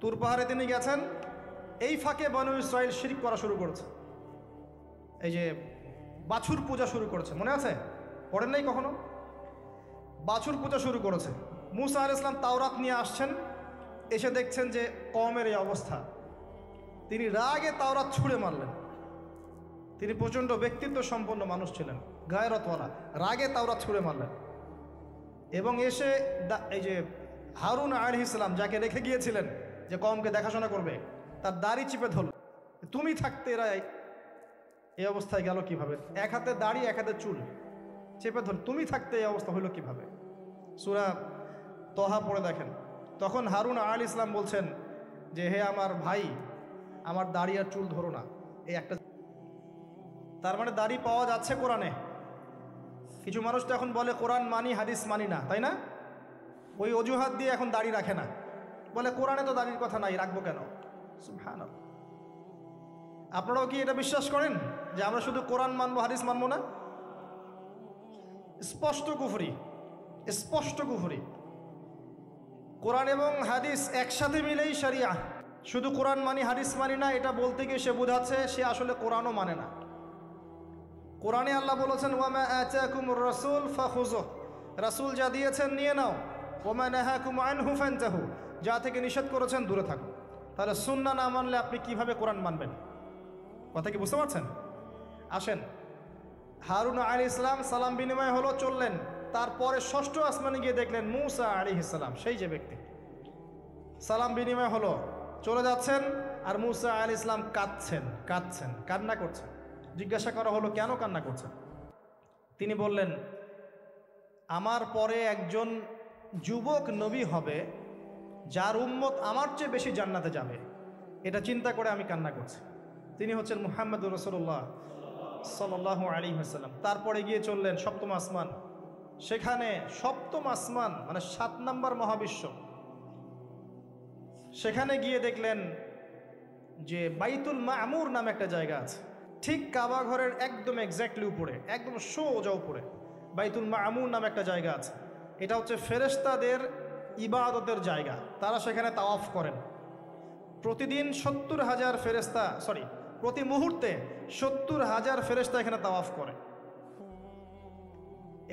তুর পাহাড়ে তিনি গেছেন। এই ফাঁকে বনু ইসরায়েল শিরক করা শুরু করেছে, এই যে বাছুর পূজা শুরু করেছে, মনে আছে? পড়েন নাই কখনো? বাছুর পূজা শুরু করেছে। মূসা আলাইহিস সালাম তাওরাত নিয়ে আসছেন, এসে দেখছেন যে কওমের এই অবস্থা। তিনি রাগে তাওরাত ছুঁড়ে মারলেন। তিনি প্রচণ্ড ব্যক্তিত্ব সম্পন্ন মানুষ ছিলেন, গায়রতওয়ালা, রাগে তাওরাত ছুঁড়ে মারলেন। এবং এসে এই যে হারুন আলাইহিস সালাম যাকে রেখে গিয়েছিলেন যে কওমকে দেখাশোনা করবে, তার দাড়ি চিপে ধরল। তুমি থাকতে এরা এই অবস্থায় গেল কিভাবে? এক হাতে দাড়ি, এক হাতে চুল, চেপে ধর, তুমি থাকতে এই অবস্থা হইল কিভাবে? সূরা তহা পড়ে দেখেন। তখন হারুন আলাইহিস সালাম বলছেন যে হে আমার ভাই, আমার দাড়ি আর চুল ধরো না। এই একটা, তার মানে দাড়ি পাওয়া যাচ্ছে কোরআনে। কিছু মানুষ তো এখন বলে কোরআন মানি, হাদিস মানি না, তাই না? ওই অজুহাত দিয়ে এখন দাড়ি রাখে না, বলে কোরআনে তো দাড়ির কথা নাই, রাখবো কেন? সুবহানাল্লাহ। আপনারাও কি এটা বিশ্বাস করেন যে আমরা শুধু কোরআন মানবো, হাদিস মানবো না? স্পষ্ট কুফরি, স্পষ্ট কুফরি। কোরআন এবং হাদিস একসাথে মিলেই শরিয়া। শুধু কোরআন মানি, হাদিস মানি না, এটা বলতে গিয়ে সে বোঝাচ্ছে সে আসলে কোরআনও মানে না। কোরআনে আল্লাহ বলেছেন ওয়ামা আতাকুমুর রাসূল ফাখুযুহ, রাসূল যা দিয়েছেন নিয়ে নাও। ওয়ামা নাহাকুম আনহু ফানতাহু, যা থেকে নিষেধ করেছেন দূরে থাকো। তাহলে সুন্নাহ না মানলে আপনি কিভাবে কোরআন মানবেন? কথা কি বুঝতে পারছেন? আসেন, হারুন আলাইহিস সালাম সালাম বিনিময় হলো, চললেন। তারপরে ষষ্ঠ আসমানে গিয়ে দেখলেন মূসা আলাইহিস সালাম, সেই যে ব্যক্তি। সালাম বিনিময় হলো, চলে যাচ্ছেন, আর মূসা আলাইহিস সালাম কাঁদছেন, কান্না করছেন। জিজ্ঞাসা করা হলো কেন কান্না করছেন? তিনি বললেন আমার পরে একজন যুবক নবী হবে যার উম্মত আমার চেয়ে বেশি জান্নাতে যাবে, এটা চিন্তা করে আমি কান্না করছি। তিনি হচ্ছেন মুহাম্মদুর রাসূলুল্লাহ সাল্লাল্লাহু আলাইহি ওয়াসাল্লাম। তারপরে গিয়ে চললেন সপ্তম আসমান। সেখানে সপ্তম আসমান মানে 7 নম্বর মহাবিশ্ব, সেখানে গিয়ে দেখলেন যে বাইতুল মামুর নামে একটা জায়গা আছে, ঠিক কাবা ঘরের একদম এক্স্যাক্টলি উপরে, একদম সোজা উপরে বাইতুল মামুর নামে একটা জায়গা আছে। এটা হচ্ছে ফেরেশতাদের ইবাদতের জায়গা, তারা সেখানে তাওয়াফ করেন। প্রতিদিন 70,000 ফেরেশতা, প্রতি মুহূর্তে 70,000 ফেরেশতা এখানে তাওয়াফ করে।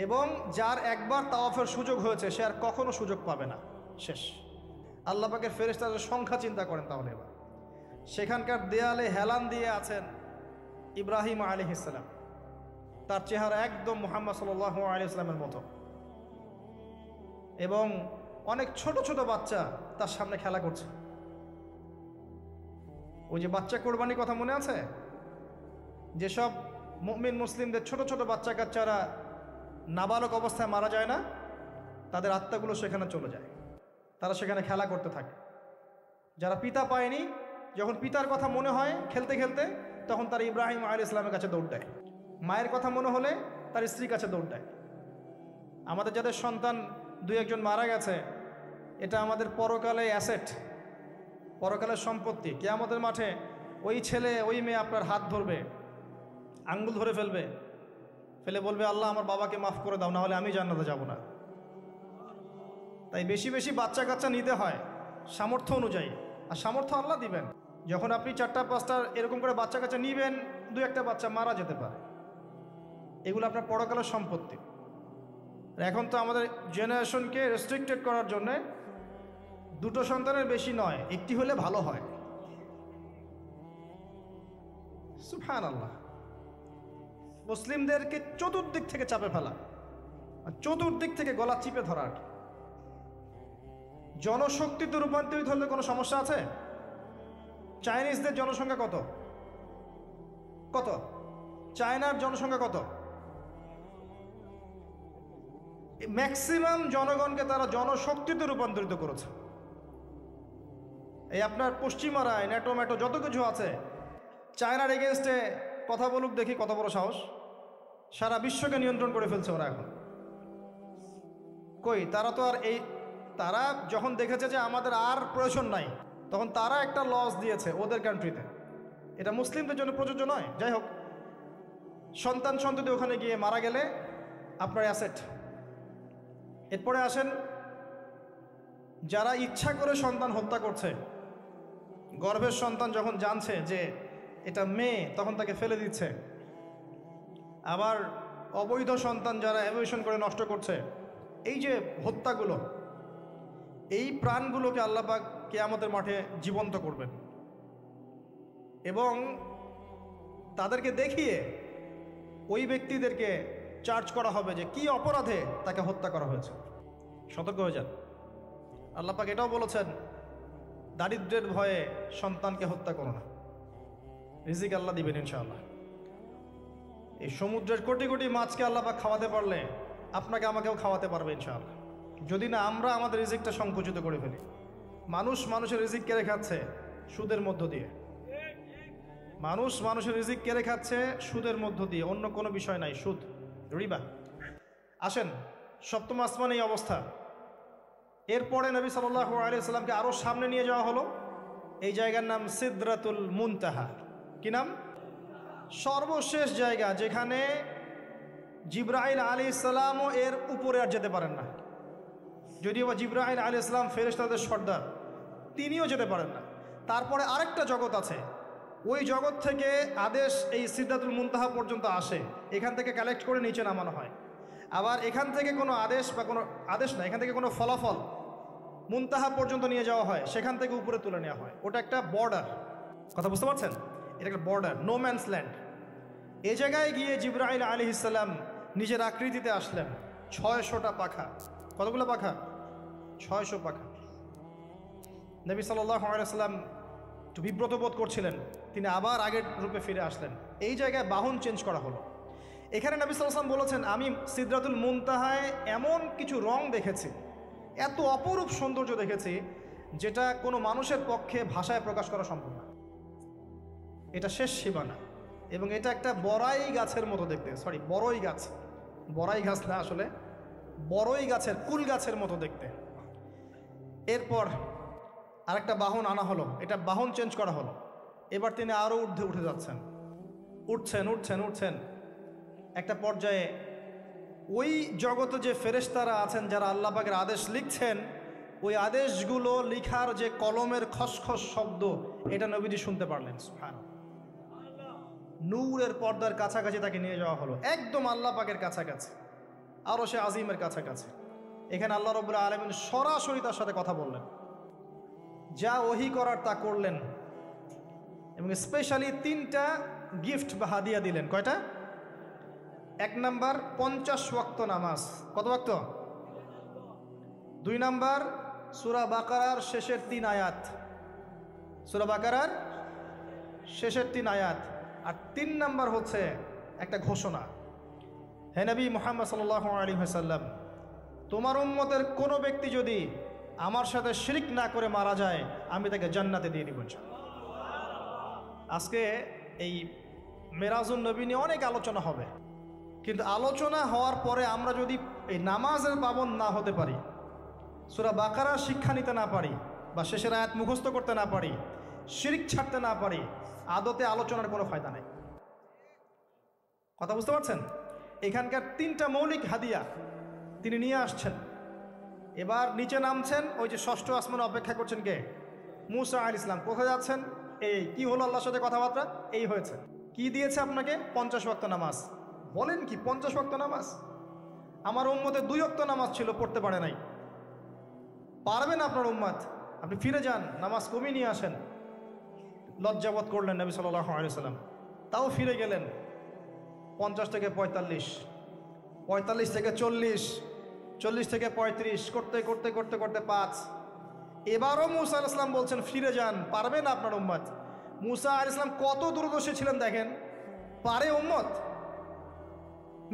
এবং যার একবার তাওয়াফের সুযোগ হয়েছে সে আর কখনো সুযোগ পাবে না, শেষ। আল্লাহ পাকের ফেরেশতাদের সংখ্যা চিন্তা করেন তাহলে এবার। সেখানকার দেয়ালে হেলান দিয়ে আছেন ইব্রাহিম আলাইহিস সালাম, তার চেহারা একদম মুহাম্মদ সাল্লাল্লাহু আলাইহি ওয়াসাল্লামের মতো। এবং অনেক ছোট ছোট বাচ্চা তার সামনে খেলা করছে। ওই যে বাচ্চা কোরবানির কথা মনে আছে? যেসব মুমিন মুসলিমদের ছোট ছোট বাচ্চা কাচ্চারা নাবালক অবস্থায় মারা যায় না, তাদের আত্মাগুলো সেখানে চলে যায়, তারা সেখানে খেলা করতে থাকে। যারা পিতা পায়নি, যখন পিতার কথা মনে হয় খেলতে খেলতে, তখন তারা ইব্রাহিম আলাইহিস সালামের কাছে দৌড় দেয়। মায়ের কথা মনে হলে তার স্ত্রীর কাছে দৌড় দেয়। আমাদের যাদের সন্তান 2-1জন মারা গেছে, এটা আমাদের পরকালে অ্যাসেট, পরকালের সম্পত্তি। কিয়ামতের মাঠে ওই ছেলে ওই মেয়ে আপনার হাত ধরবে, আঙ্গুল ধরে ফেলবে, ফেলে বলবে আল্লাহ আমার বাবাকে মাফ করে দাও, না হলে আমি জান্নাতে যাব না। তাই বেশি বেশি বাচ্চা কাচ্চা নিতে হয় সামর্থ্য অনুযায়ী, আর সামর্থ্য আল্লাহ দিবেন। যখন আপনি 4টা-5টা এরকম করে বাচ্চা কাচ্চা নিবেন, 2-1টা বাচ্চা মারা যেতে পারে, এগুলো আপনার পরকালের সম্পত্তি। এখন তো আমাদের জেনারেশনকে রেস্ট্রিক্টেড করার জন্যে 2টো সন্তানের বেশি নয়, 1টি হলে ভালো হয়। সুবহানাল্লাহ। মুসলিমদেরকে চতুর্দিক থেকে চাপে ফেলা, চতুর্দিক থেকে গলা চিপে ধরা আর কি। জনশক্তিতে রূপান্তরিত হলে কোনো সমস্যা আছে? চাইনিজদের জনসংখ্যা কত? কত? চায়নার জনসংখ্যা কত? ম্যাক্সিমাম জনগণকে তারা জনশক্তিতে রূপান্তরিত করেছে। এই আপনার পশ্চিমারায় ন্যাটো ম্যাটো যত কিছু আছে, চায়নার এগেনস্টে কথা বলুক দেখি কত বড় সাহস। সারা বিশ্বকে নিয়ন্ত্রণ করে ফেলছে ওরা এখন। কই তারা তো আর তারা যখন দেখেছে যে আমাদের আর প্রয়োজন নাই, তখন তারা একটা লস দিয়েছে ওদের কান্ট্রিতে। এটা মুসলিমদের জন্য প্রযোজ্য নয়। যাই হোক, সন্ততি ওখানে গিয়ে মারা গেলে আপনার অ্যাসেট। এরপরে আসেন যারা ইচ্ছা করে সন্তান হত্যা করছে, গর্ভের সন্তান যখন জানছে যে এটা মেয়ে তখন তাকে ফেলে দিচ্ছে। আবার অবৈধ সন্তান যারা অ্যাবর্শন করে নষ্ট করছে, এই যে হত্যাগুলো, এই প্রাণগুলোকে আল্লাহ পাক কিয়ামতের মাঠে জীবন্ত করবেন এবং তাদেরকে দেখিয়ে ওই ব্যক্তিদেরকে চার্জ করা হবে যে কি অপরাধে তাকে হত্যা করা হয়েছে। সতর্ক হয়ে যান। আল্লাহ পাক এটাও বলেছেন, দারিদ্র্যের ভয়ে সন্তানকে হত্যা করো না, রিজিক আল্লাহ দিবেন ইনশাআল্লাহ। এই সমুদ্রের কোটি কোটি মাছকে আল্লাহ পাক খাওয়াতে পারলে আপনাকে আমাকেও খাওয়াতে পারবে ইনশাআল্লাহ, যদি না আমরা আমাদের রিজিকটা সংকুচিত করে ফেলি। মানুষের রিজিক কেড়ে খাচ্ছে সুদের মধ্য দিয়ে। মানুষের রিজিক কেড়ে খাচ্ছে সুদের মধ্য দিয়ে, অন্য কোনো বিষয় নাই, সুদ, রিবা। আসেন, সপ্তম আসমানে এই অবস্থা। এরপরে নবী সাল্লাল্লাহু আলাইহি ওয়াসাল্লামকে আরো সামনে নিয়ে যাওয়া হলো। এই জায়গার নাম সিদরাতুল মুনতাহা। কি নাম? সর্বশেষ জায়গা, যেখানে জিবরাইল আলাইহিস সালামও এর উপরে আর যেতে পারেন না। যদিও বা জিবরাইল আলাইহিস সালাম ফেরেশতাদের সর্দার, তিনিও যেতে পারেন না। তারপরে আরেকটা জগৎ আছে, ওই জগৎ থেকে আদেশ এই সিদরাতুল মুনতাহা পর্যন্ত আসে, এখান থেকে কালেক্ট করে নিচে নামানো হয়। আবার এখান থেকে কোনো আদেশ বা কোনো আদেশ না, এখান থেকে কোনো ফলাফল মুনতাহা পর্যন্ত নিয়ে যাওয়া হয়, সেখান থেকে উপরে তুলে নেওয়া হয়। ওটা একটা বর্ডার, কথা বুঝতে পারছেন? এটা একটা বর্ডার, নো ম্যানস ল্যান্ড। এই জায়গায় গিয়ে জিবরাইল আলাইহিস সালাম নিজের আকৃতিতে আসলেন। 600টা পাখা। কতগুলো পাখা? 600 পাখা। নবী সাল্লাল্লাহু আলাইহি ওয়াসাল্লাম একটু বিব্রত বোধ করছিলেন, তিনি আবার আগের রূপে ফিরে আসলেন। এই জায়গায় বাহন চেঞ্জ করা হলো। এখানে নবী সাল্লাল্লাহু আলাইহি ওয়াসাল্লাম বলেছেন, আমি সিদরাতুল মুনতাহায় এমন কিছু রং দেখেছি, এত অপরূপ সৌন্দর্য দেখেছি, যেটা কোনো মানুষের পক্ষে ভাষায় প্রকাশ করা সম্ভব না। এটা শেষ সীমানা, এবং এটা একটা বড়াই গাছের মতো দেখতে। সরি, বড়ই গাছ, বড়াই গাছ না, আসলে বড়ই গাছের, কুল গাছের মতো দেখতে। এরপর আরেকটা বাহন আনা হলো, এটা বাহন চেঞ্জ করা হলো। এবার তিনি আরও ঊর্ধ্বে উঠে যাচ্ছেন, উঠছেন। একটা পর্যায়ে ওই জগতে যে ফেরেশতারা আছেন যারা আল্লাহ পাকের আদেশ লিখছেন, ওই আদেশগুলো লিখার যে কলমের খসখস শব্দ, এটা নবীজি শুনতে পারলেন। সুবহানাল্লাহ। নূরের পর্দার কাছাকাছি তাকে নিয়ে যাওয়া হলো, একদম আল্লাহ পাকের কাছাকাছি, আরো সে আজিমের কাছাকাছি। এখানে আল্লাহ রাব্বুল আলামিন সরাসরি তার সাথে কথা বললেন, যা ওহী করার তা করলেন, এবং স্পেশালি 3টা গিফট বা হাদিয়া দিলেন। কয়টা? 1 নাম্বার 50 ওয়াক্ত নামাজ। কত ওয়াক্ত? 2 নাম্বার সূরা বাকারার শেষের 3 আয়াত, সূরা বাকারার শেষের 3 আয়াত। আর 3 নাম্বার হচ্ছে একটা ঘোষণা, হে নবী মুহাম্মদ সাল্লাল্লাহু আলাইহি ওয়াসাল্লাম, তোমার উম্মতের কোনো ব্যক্তি যদি আমার সাথে শিরক না করে মারা যায়, আমি তাকে জান্নাতে দিয়ে দিব ইনশাআল্লাহ। আজকে এই মেরাজুন নবী নিয়ে অনেক আলোচনা হবে, কিন্তু আলোচনা হওয়ার পরে আমরা যদি এই নামাজের পাবন্দ না হতে পারি, সূরা বাকারার শিক্ষা নিতে না পারি, বা শেষের আয়াত মুখস্থ করতে না পারি, শিরক ছাড়তে না পারি, আদতে আলোচনার কোনো ফায়দা নেই। কথা বুঝতে পারছেন? এখানকার 3টা মৌলিক হাদিয়া তিনি নিয়ে আসছেন। এবার নিচে নামছেন, ওই যে 6ষ্ঠ আসমানে অপেক্ষা করছেন কে? মুসা আলাইহিস সালাম। কোথায় যাচ্ছেন? এই কি হলো আল্লাহর সাথে কথাবার্তা? এই হয়েছে। কি দিয়েছে আপনাকে? 50 ওয়াক্ত নামাজ। বলেন কি 50 ওয়াক্ত নামাজ? আমার উম্মতের 2 ওয়াক্ত নামাজ ছিল, পড়তে পারে নাই। পারবেন আপনার উম্মত? আপনি ফিরে যান, নামাজ কমিয়ে নিয়ে আসেন। লজ্জাবোধ করলেন নবী সাল্লাল্লাহু আলাইহি ওয়াসাল্লাম, তাও ফিরে গেলেন। 50 থেকে 45, 45 থেকে 40, 40 থেকে 35, করতে 5। এবারও মুসা আলাইহিস সালাম বলছেন ফিরে যান, পারবেন আপনার উম্মত? মুসা আলাইহিস সালাম কত দূরদর্শী ছিলেন দেখেন। পারে উম্মত?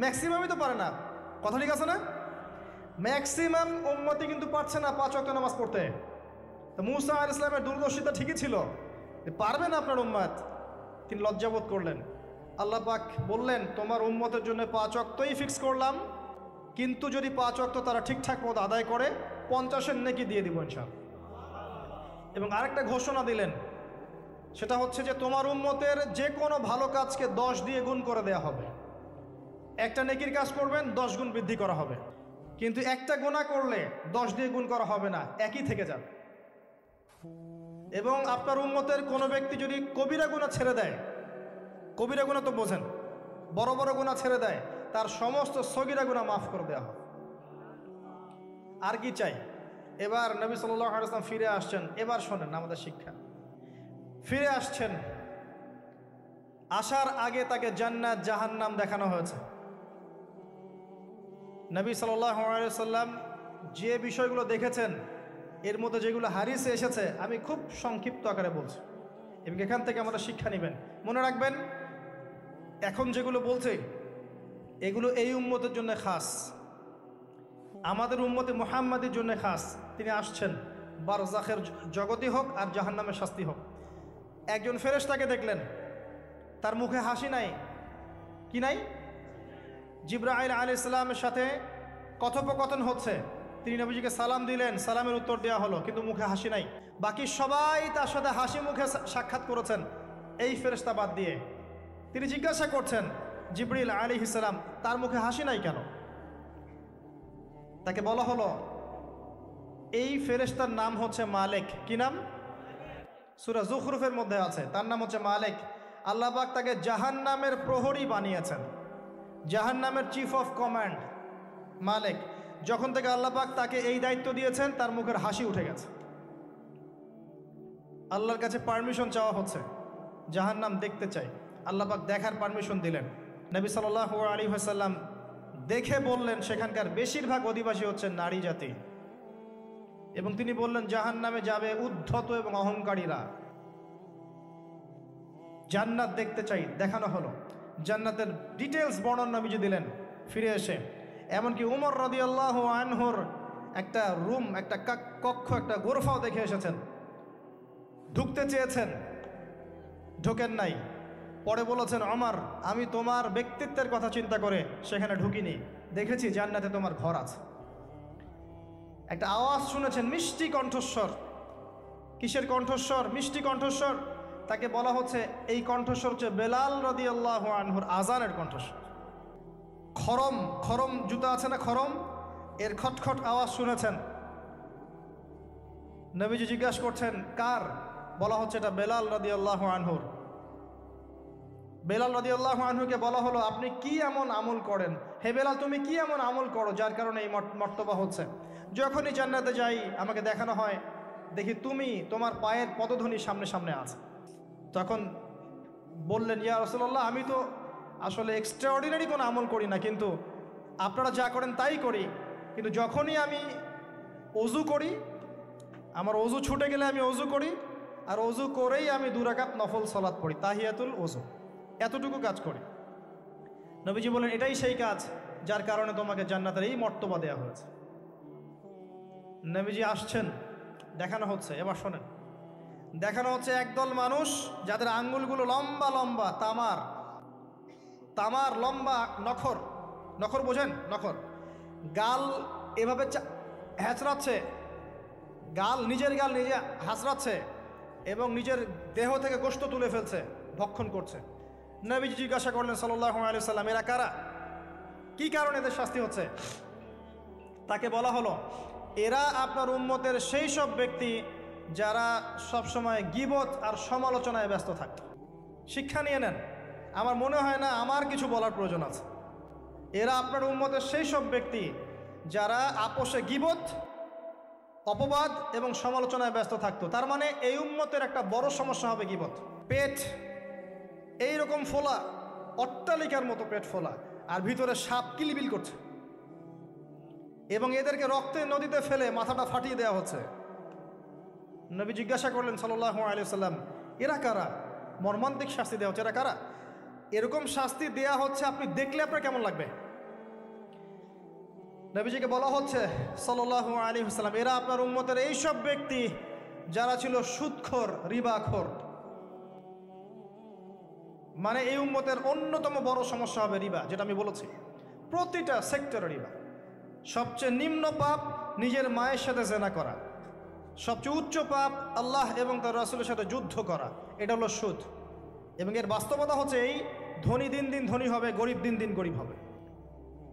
ম্যাক্সিমামই তো পারে না। কথা ঠিক আছে না? ম্যাক্সিমাম উম্মতই কিন্তু পারছে না 5 ওয়াক্ত নামাজ পড়তে। তো মুসা আলাইহিস সালামের দূরদর্শিতা ঠিকই ছিল, পারবেন আপনার উম্মত। তিনি লজ্জাবোধ করলেন। আল্লাহ পাক বললেন, তোমার উম্মতের জন্য 5 ওয়াক্তই ফিক্স করলাম, কিন্তু যদি 5 ওয়াক্ত তারা ঠিকঠাক মতো আদায় করে 50-এর নেকি দিয়ে দিব ইনশাআল্লাহ। এবং আরেকটা ঘোষণা দিলেন, সেটা হচ্ছে যে তোমার উম্মতের যে কোনো ভালো কাজকে 10 দিয়ে গুণ করে দেয়া হবে। একটা নেকির কাজ করবেন, 10 গুণ বৃদ্ধি করা হবে। কিন্তু একটা গুনাহ করলে 10 দিয়ে গুণ করা হবে না, একই থেকে যাবে। এবং আপনার উম্মতের কোনো ব্যক্তি যদি কবিরা গুনাহ ছেড়ে দেয়, কবিরা গুনাহ তো বোঝেন, বড় বড় গুনাহ ছেড়ে দেয়, তার সমস্ত সগীরা গুনাহ মাফ করে দেওয়া হবে। আর কি চাই? এবার নবী সাল্লাল্লাহু আলাইহি ওয়াসাল্লাম ফিরে আসছেন। এবার শোনেন আমাদের শিক্ষা। ফিরে আসছেন, আসার আগে তাকে জান্নাত জাহান্নাম দেখানো হয়েছে। নবী সাল্লাল্লাহু আলাইহি ওয়াসাল্লাম যে বিষয়গুলো দেখেছেন, এর মধ্যে যেগুলো হাদিসে এসেছে আমি খুব সংক্ষিপ্ত আকারে বলছি, এবং এখান থেকে আমরা শিক্ষা নেবেন। মনে রাখবেন, এখন যেগুলো বলছে এগুলো এই উম্মতের জন্য খাস, আমাদের উম্মতে মুহাম্মাদের জন্য খাস। তিনি আসছেন, বারজাখের জগতি হোক আর জাহান্নামের শাস্তি হোক। একজন ফেরেশতাকে দেখলেন, তার মুখে হাসি নাই। কি নাই? জিবরাইল আলাইহিস সালামের সাথে কথোপকথন হচ্ছে, তিনি নবীজিকে সালাম দিলেন, সালামের উত্তর দেওয়া হলো, কিন্তু মুখে হাসি নাই। বাকি সবাই তার সাথে হাসি মুখে সাক্ষাৎ করেছেন, এই ফেরেশতা বাদ দিয়ে। তিনি জিজ্ঞাসা করছেন, জিবরিল আলাইহিস সালাম, তার মুখে হাসি নাই কেন? তাকে বলা হলো, এই ফেরেশতার নাম হচ্ছে মালিক। কি নাম? সূরা যুখরুফের মধ্যে আছে, তার নাম হচ্ছে মালিক। আল্লাহ পাক তাকে জাহান্নামের প্রহরী বানিয়েছেন, জাহান্নামের চিফ অফ কমান্ড মালিক। যখন থেকে আল্লাহ পাক তাকে এই দায়িত্ব দিয়েছেন, তার মুখের হাসি উঠে গেছে। আল্লাহর কাছে পারমিশন চাওয়া হচ্ছে, জাহান্নাম দেখতে চাই। আল্লাহ পাক দেখার পারমিশন দিলেন। নবী সাল্লাল্লাহু আলাইহি ওয়াসাল্লাম দেখে বললেন, সেখানকার বেশিরভাগ অধিবাসী হচ্ছে নারী জাতি, এবং তিনি বললেন জাহান্নামে যাবে উদ্ধত এবং অহংকারীরা। জান্নাত দেখতে চাই, দেখানো হলো। জান্নাতের ডিটেলস বর্ণনা নবীজি দিলেন ফিরে এসে। এমনকি উমর রাদিয়াল্লাহু আনহুর একটা রুম, একটা কক্ষ, একটা গোরফাও দেখে এসেছেন। ঢুকতে চেয়েছেন, ঢোকেন নাই। পরে বলেছেন, ওমর, আমি তোমার ব্যক্তিত্বের কথা চিন্তা করে সেখানে ঢুকিনি, দেখেছি জান্নাতে তোমার ঘর আছে। একটা আওয়াজ শুনেছেন, মিষ্টি কণ্ঠস্বর। কিসের কণ্ঠস্বর? মিষ্টি কণ্ঠস্বর। তাকে বলা হচ্ছে, এই কণ্ঠস্বর হচ্ছে বেলাল রাদিয়াল্লাহু আনহুর আজানের কণ্ঠস্বর। খরম, খরম জুতা আছে না, খরম, এর খটখট আওয়াজ শুনেছেন। নবীজি জিজ্ঞাসা করছেন, কার? বলা হচ্ছে এটা বেলাল রাদিয়াল্লাহু আনহুর। বেলাল রাদিয়াল্লাহু আনহুকে বলা হলো, আপনি কি এমন আমল করেন? হে বেলাল, তুমি কি এমন আমল করো যার কারণে এই মর্তবা হচ্ছে? যখনই জান্নাতে যাই আমাকে দেখানো হয়, দেখি তুমি, তোমার পায়ের পদধ্বনি সামনে সামনে আছে। তখন বললেন, ইয়া রাসূলুল্লাহ, আমি তো আসলে এক্সট্রাঅর্ডিনারি কোনো আমল করি না, কিন্তু আপনারা যা করেন তাই করি। কিন্তু যখনই আমি ওযু করি, আমার ওযু ছুটে গেলে আমি ওযু করি, আর ওযু করেই আমি 2 রাকাত নফল সালাত পড়ি, তাহিয়াতুল ওযু, এতটুকু কাজ করি। নবীজি বলেন, এটাই সেই কাজ যার কারণে তোমাকে জান্নাতের এই মর্তবা দেওয়া হয়েছে। নবীজি আসছেন, দেখানো হচ্ছে। এবার শোনেন, দেখানো হচ্ছে একদল মানুষ যাদের আঙ্গুলগুলো লম্বা লম্বা, তামার লম্বা নখর। নখর বোঝেন? নখর। গাল এভাবে হ্যাঁচড়াচ্ছে, নিজের গাল নিজে হাঁচড়াচ্ছে, এবং নিজের দেহ থেকে গোশত তুলে ফেলছে, ভক্ষণ করছে। নবীজি জিজ্ঞাসা করলেন সাল্লাল্লাহু আলাইহি সাল্লাম, এরা কারা? কি কারণে এদের শাস্তি হচ্ছে? তাকে বলা হলো, এরা আপনার উম্মতের সেই সব ব্যক্তি যারা সবসময় গীবত আর সমালোচনায় ব্যস্ত থাকে। শিক্ষা নিয়ে নেন, আমার মনে হয় না আমার কিছু বলার প্রয়োজন আছে। এরা আপনার উম্মতের সেই সব ব্যক্তি যারা আপোষে গীবত, অপবাদ এবং সমালোচনায় ব্যস্ত থাকতো। তার মানে এই উম্মতের একটা বড় সমস্যা হবে গীবত। পেট এইরকম ফোলা, অট্টালিকার মতো পেট ফোলা, আর ভিতরে সাপ কিলবিল করছে, এবং এদেরকে রক্তের নদীতে ফেলে মাথাটা ফাটিয়ে দেওয়া হচ্ছে। নবী জিজ্ঞাসা করলেন সাল্লাল্লাহু আলাইহি ওয়াসাল্লাম, এরা কারা? মর্মান্তিক শাস্তি দেওয়া হচ্ছে, এরা কারা? এরকম শাস্তি দেয়া হচ্ছে, আপনি দেখলে আপনার কেমন লাগবে? নবীজিকে বলা হচ্ছে সাল্লাল্লাহু আলাইহি ওয়াসাল্লাম, এরা আপনার উম্মতের এই সব ব্যক্তি যারা ছিল সুদখোর, রিবাখোর। মানে এই উম্মতের অন্যতম বড় সমস্যা হবে রিবা, যেটা আমি বলেছি, প্রতিটা সেক্টরে রিবা। সবচেয়ে নিম্ন পাপ নিজের মায়ের সাথে জেনা করা, সবচেয়ে উচ্চ পাপ আল্লাহ এবং তার রাসূলের সাথে যুদ্ধ করা, এটা হলো সুদ। এবং এর বাস্তবতা হচ্ছে এই, ধনী দিন দিন ধনী হবে, গরিব দিন দিন গরিব হবে,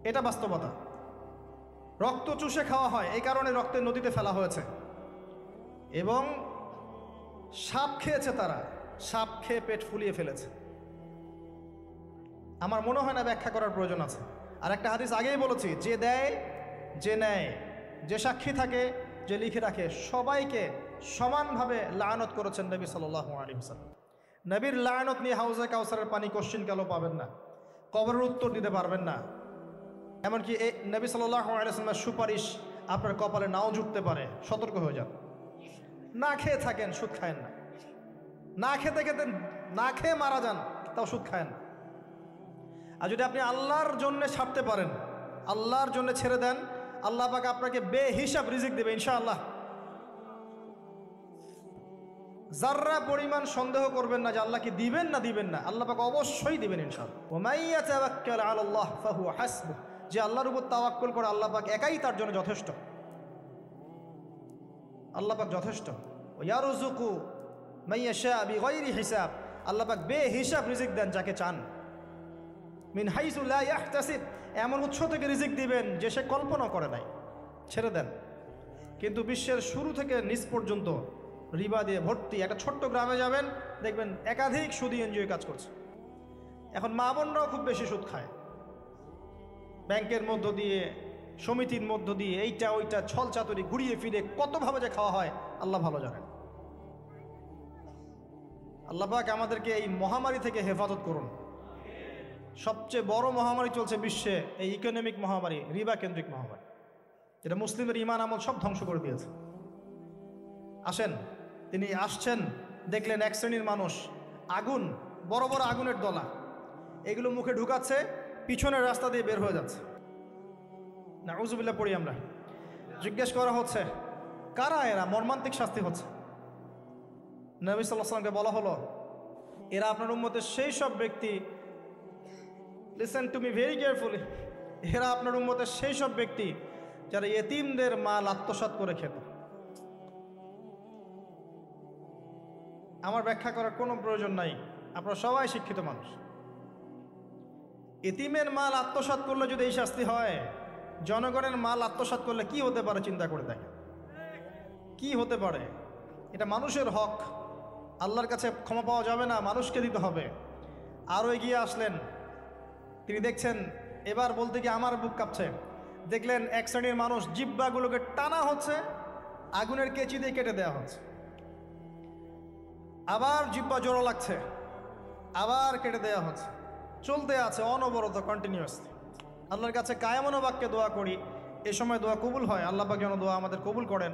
এটা বাস্তবতা। রক্ত চুষে খাওয়া হয়, এই কারণে রক্তের নদীতে ফেলা হয়েছে। এবং সাপ খেয়েছে তারা, সাপ খেয়ে পেট ফুলিয়ে ফেলেছে। আমার মনে হয় না ব্যাখ্যা করার প্রয়োজন আছে। আর একটা হাদিস আগেই বলেছি, যে দেয়, যে নেয়, যে সাক্ষী থাকে, যে লিখে রাখে, সবাইকে সমানভাবে লানত করেছেন নবী সাল্লাল্লাহু আলাইহি ওয়াসাল্লাম। নবীর লানত নিয়ে হাউজে কাউসারের পানি কোশ্চিন কালো পাবেন না, কবরের উত্তর দিতে পারবেন না। এমনকি এই নবী সাল্লাল্লাহু আলাইহি ওয়াসাল্লামের সুপারিশ আপনার কপালে নাও জুটতে পারে, সতর্ক হয়ে যান। না খেয়ে থাকেন, সুদ খায়েন না। না খেতে খেতে না খেয়ে মারা যান, তাও সুদ খায়েন না। আর যদি আপনি আল্লাহর জন্য ছাড়তে পারেন, আল্লাহর জন্য ছেড়ে দেন, আল্লাহ পাক আপনাকে বেহিসাব রিজিক দেবে ইনশাআল্লাহ। যাররা পরিমাণ সন্দেহ করবেন না যে আল্লাহ কি দিবেন না দিবেন না, আল্লাহ পাক অবশ্যই দিবেন ইনশাআল্লাহ। ওয়া মান ইয়াতাওয়াক্কাল আলাল্লাহ ফাহুয়া হাসবুহ, যে আল্লাহর উপর তাওয়াক্কুল করে আল্লাহ পাক একাই তার জন্য যথেষ্ট। আল্লাহ পাক যথেষ্ট। ওয়া ইয়ারযুকু মান ইয়াশা বিগাইরি হিসাব, আল্লাহ পাক বেহিসাব রিজিক দেন যাকে চান। মিন হাইসু লা ইয়াহতাসিব, এমন উৎস থেকে রিজিক দিবেন যে সে কল্পনা করে নাই। ছেড়ে দেন। কিন্তু বিশ্বের শুরু থেকে নিচ পর্যন্ত রিবা দিয়ে ভর্তি। একটা ছোট্ট গ্রামে যাবেন, দেখবেন একাধিক সুদী এনজিও কাজ করছে। এখন মা বোনরাও খুব বেশি সুদ খায়, ব্যাংকের মধ্য দিয়ে, সমিতির মধ্য দিয়ে, এইটা ওইটা ছল চাতুরি ঘুরিয়ে ফিরে কতভাবে যে খাওয়া হয় আল্লাহ ভালো জানেন। আল্লাহ পাক আমাদেরকে এই মহামারী থেকে হেফাজত করুন। সবচেয়ে বড় মহামারী চলছে বিশ্বে, এই ইকোনমিক মহামারী, রিবা কেন্দ্রিক মহামারী, যেটা মুসলিমের ইমান আমল সব ধ্বংস করে দিয়েছে। আসেন, তিনি আসছেন, দেখলেন এক শ্রেণীর মানুষ আগুন, বড় বড় আগুনের দলা, এগুলো মুখে ঢুকাচ্ছে, পিছনের রাস্তা দিয়ে বের হয়ে যাচ্ছে। নাউযুবিল্লাহ পড়ি আমরা। জিজ্ঞেস করা হচ্ছে কারা এরা, মর্মান্তিক শাস্তি হচ্ছে। নবী সাল্লাল্লাহু আলাইহি ওয়াসাল্লামকে বলা হলো, এরা আপনার উম্মতের সেই সব ব্যক্তি, listen to me very carefully, এরা আপনার উম্মতের সেই সব ব্যক্তি যারা ইয়েতিমদের মাল আত্মসাৎ করে খেত। আমার ব্যাখ্যা করার কোনো প্রয়োজন নাই, আপনারা সবাই শিক্ষিত মানুষ। ইতিমের মাল আত্মসাৎ করলে যদি এই শাস্তি হয়, জনগণের মাল আত্মসাৎ করলে কি হতে পারে চিন্তা করে দেখেন। কি হতে পারে? এটা মানুষের হক, আল্লাহর কাছে ক্ষমা পাওয়া যাবে না, মানুষকে দিতে হবে। আরও এগিয়ে আসলেন, তিনি দেখছেন, এবার বলতে গিয়ে আমার বুক কাঁপছে। দেখলেন এক শ্রেণীর মানুষ জিহ্বাগুলোকে টানা হচ্ছে, আগুনের কেচি দিয়ে কেটে দেওয়া হচ্ছে। আবার জিহ্বা জোড়া লাগছে, আবার কেটে দেওয়া হচ্ছে, চলতে আছে অনবরত, কন্টিনিউয়াসলি। আল্লাহর কাছে কায়ামনো বাক্যে দোয়া করি, এ সময় দোয়া কবুল হয়। আল্লাহ পাক যেন দোয়া আমাদের কবুল করেন।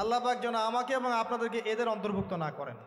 আল্লাহ পাক যেন আমাকে এবং আপনাদেরকে এদের অন্তর্ভুক্ত না করেন।